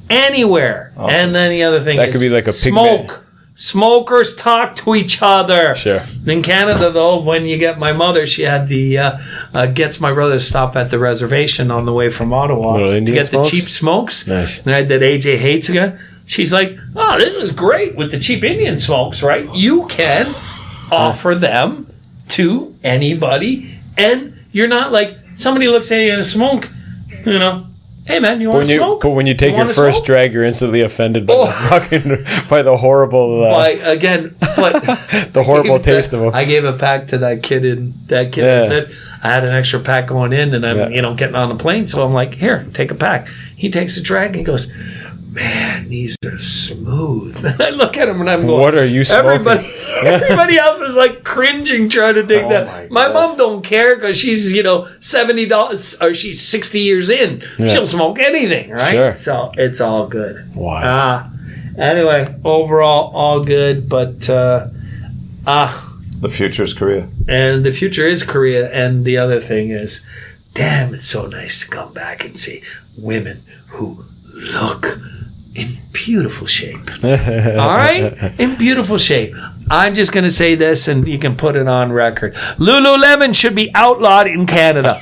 Awesome. And then the other thing that is could be like a smoke. Smokers talk to each other. Sure. In Canada, though, when you get my mother, she had the gets my brother to stop at the reservation on the way from Ottawa to get the cheap smokes. Nice. And I had that AJ hates again. She's like, "Oh, this is great with the cheap Indian smokes, right? You can offer them to anybody, and you're not like somebody looks at you and smoke, you know." Hey man, you want to smoke? But when you take your first drag, you're instantly offended by the horrible. The horrible taste of them. I gave a pack to that kid, and that kid said I had an extra pack going in, and I'm getting on the plane, so I'm like, here, take a pack. He takes a drag, and he goes, "Man, these are smooth." And I look at him and I'm going, "What are you smoking?" Everybody else is like cringing trying to take that. My mom don't care because she's $70 or she's 60 years in. Yeah. She'll smoke anything, right? Sure. So it's all good. Wow. Anyway, overall all good, but the future is Korea. And the future is Korea. And the other thing is, damn, it's so nice to come back and see women who look in beautiful shape. All right? In beautiful shape. I'm just going to say this, and you can put it on record. Lululemon should be outlawed in Canada.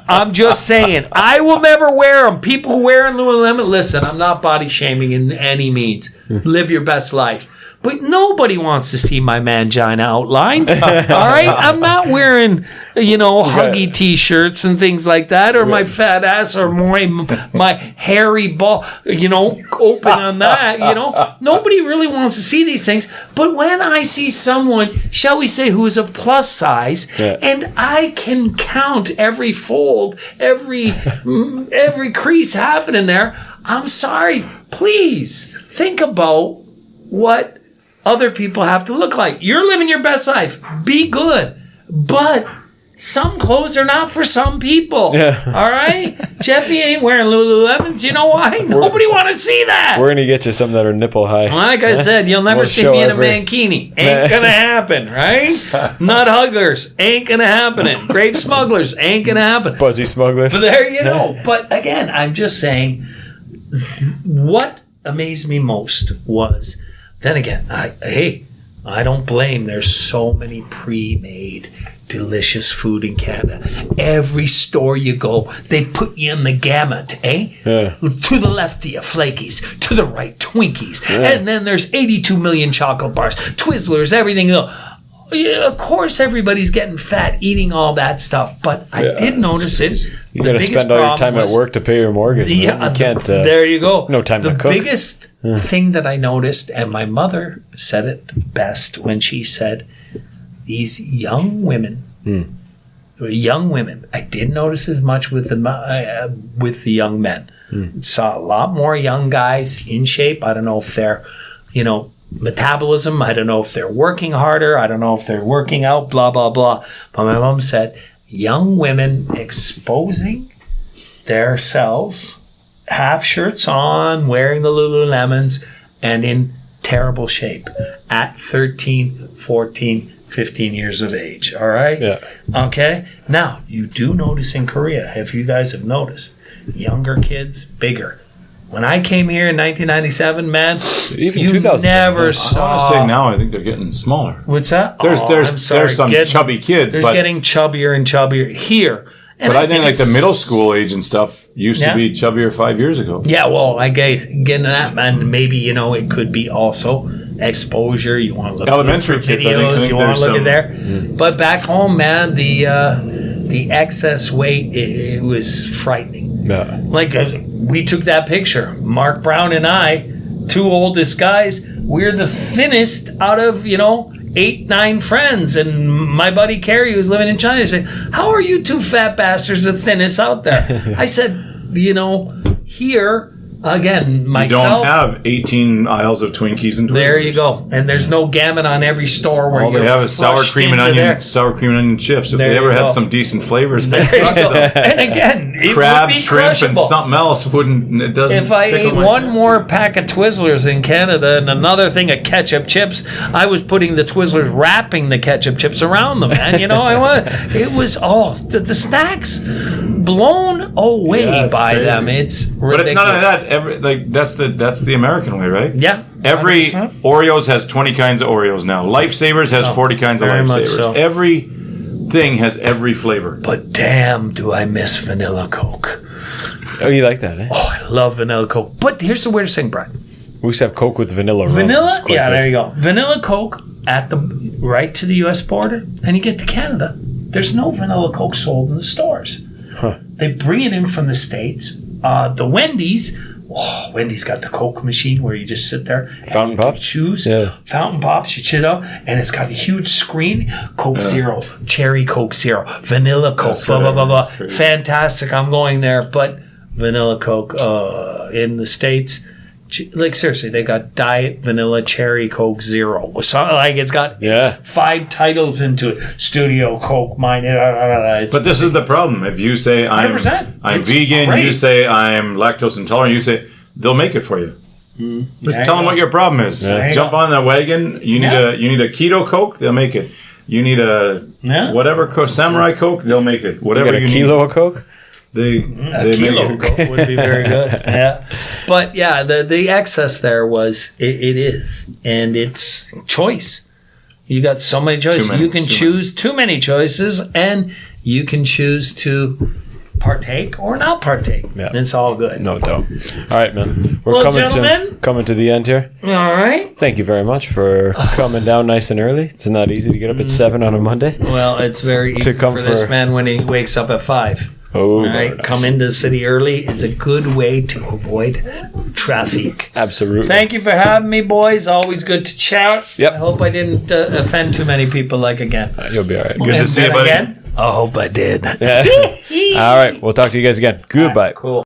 I'm just saying. I will never wear them. People who wear Lululemon, listen, I'm not body shaming in any means. Live your best life. But nobody wants to see my mangina outlined. All right? I'm not wearing, huggy T-shirts and things like that, or my fat ass, or my hairy ball, open on that, Nobody really wants to see these things. But when I see someone, shall we say, who is of plus size, and I can count every fold, every crease happening there, I'm sorry, please think about what other people have to look like. You're living your best life. Be good. But some clothes are not for some people. Yeah. All right? Jeffy ain't wearing Lululemons. You know why? Nobody want to see that. We're going to get you some that are nipple high. Like I said, you'll never see me in a mankini. Ain't going to happen, right? Nut huggers. Ain't going to happen. Grape smugglers. Ain't going to happen. Budgie smugglers. But there you go. But again, I'm just saying, what amazed me most was, then again, I don't blame. There's so many pre-made delicious food in Canada. Every store you go, they put you in the gamut, Yeah. To the left of you, Flakies. To the right, Twinkies. Yeah. And then there's 82 million chocolate bars, Twizzlers, everything. Of course, everybody's getting fat eating all that stuff, but I did notice it. You got to spend all your time at work to pay your mortgage. Yeah, you can't. There you go. No time to cook. The biggest thing that I noticed, and my mother said it best when she said, these young women, I didn't notice as much with the young men. Saw a lot more young guys in shape. I don't know if they're, metabolism. I don't know if they're working harder. I don't know if they're working out, blah, blah, blah. But my mom said, young women exposing themselves, half shirts on, wearing the Lululemons, and in terrible shape at 13, 14, 15 years of age. All right? Yeah. Okay? Now, you do notice in Korea, if you guys have noticed, younger kids, bigger. When I came here in 1997, man, even you never saw. I want to say now, I think they're getting smaller. What's that? There's some chubby kids. They're getting chubbier and chubbier here. And I think like the middle school age and stuff used to be chubbier 5 years ago. Yeah, well, I guess getting that, man, maybe, it could be also exposure. You want to look elementary at kids, videos, I think you want to look at there. But back home, man, the excess weight, it was frightening. Yeah. Like, we took that picture. Mark Brown and I, two oldest guys, we're the thinnest out of, 8, 9 friends. And my buddy Kerry, who's living in China, said, how are you two fat bastards the thinnest out there? I said, here, again, myself. You don't have 18 aisles of Twinkies and Twizzlers. There you go. And there's no gamut on every store where all they have is sour cream and onion chips. If they ever had some decent flavors, there you go. And again, it crab, would be shrimp, crushable. And something else it doesn't. If I ate one more pack of Twizzlers in Canada and another thing of ketchup chips, I was putting the Twizzlers, wrapping the ketchup chips around them, man. It was the snacks blown away by crazy. Them. It's ridiculous. But it's none of that. That's the American way, right? Yeah. Every 100%. Oreos has 20 kinds of Oreos now. Lifesavers has 40 kinds of Lifesavers. So. Everything has every flavor. But damn, do I miss vanilla Coke. Oh, you like that, eh? Oh, I love vanilla Coke. But here's the weirdest thing, Brian. We used to have Coke with vanilla. Vanilla? Yeah, there you go. Vanilla Coke right to the U.S. border, and you get to Canada. There's no vanilla Coke sold in the stores. Huh. They bring it in from the States. The Wendy's got the Coke machine where you just sit there and Fountain Pops? choose. Yeah. Fountain Pops, you chit out, and it's got a huge screen. Coke Zero, Cherry Coke Zero, Vanilla Coke, blah, blah, blah, blah. Fantastic, I'm going there. But vanilla Coke in the States, like seriously, they got Diet Vanilla Cherry Coke Zero. So, like it's got 5 titles into it. Studio Coke, mine. But this is the problem. If you say I'm vegan, great. You say I'm lactose intolerant, you say they'll make it for you. Tell them what your problem is. Jump on the wagon. You need a keto Coke, they'll make it. You need a whatever Samurai Coke, they'll make it. Whatever you need. A kilo of Coke. A kilo of Coke would be very good. Yeah, but the excess there was it is, and it's choice. You got so many choices. You can choose too many choices, and you can choose to partake or not partake. Yeah. It's all good. No doubt. All right, man. We're Well, coming gentlemen. to the end here. All right. Thank you very much for coming down nice and early. It's not easy to get up at 7 on a Monday. Well, it's very easy come for this for- man when he wakes up at 5. Oh, All very right, nice. come into the city early is a good way to avoid traffic. Absolutely. Thank you for having me, boys. Always good to chat. Yep. I hope I didn't offend too many people like again. You'll be all right. Good to see you, buddy. Again? I hope I did. Yeah. All right. We'll talk to you guys again. Goodbye. Cool.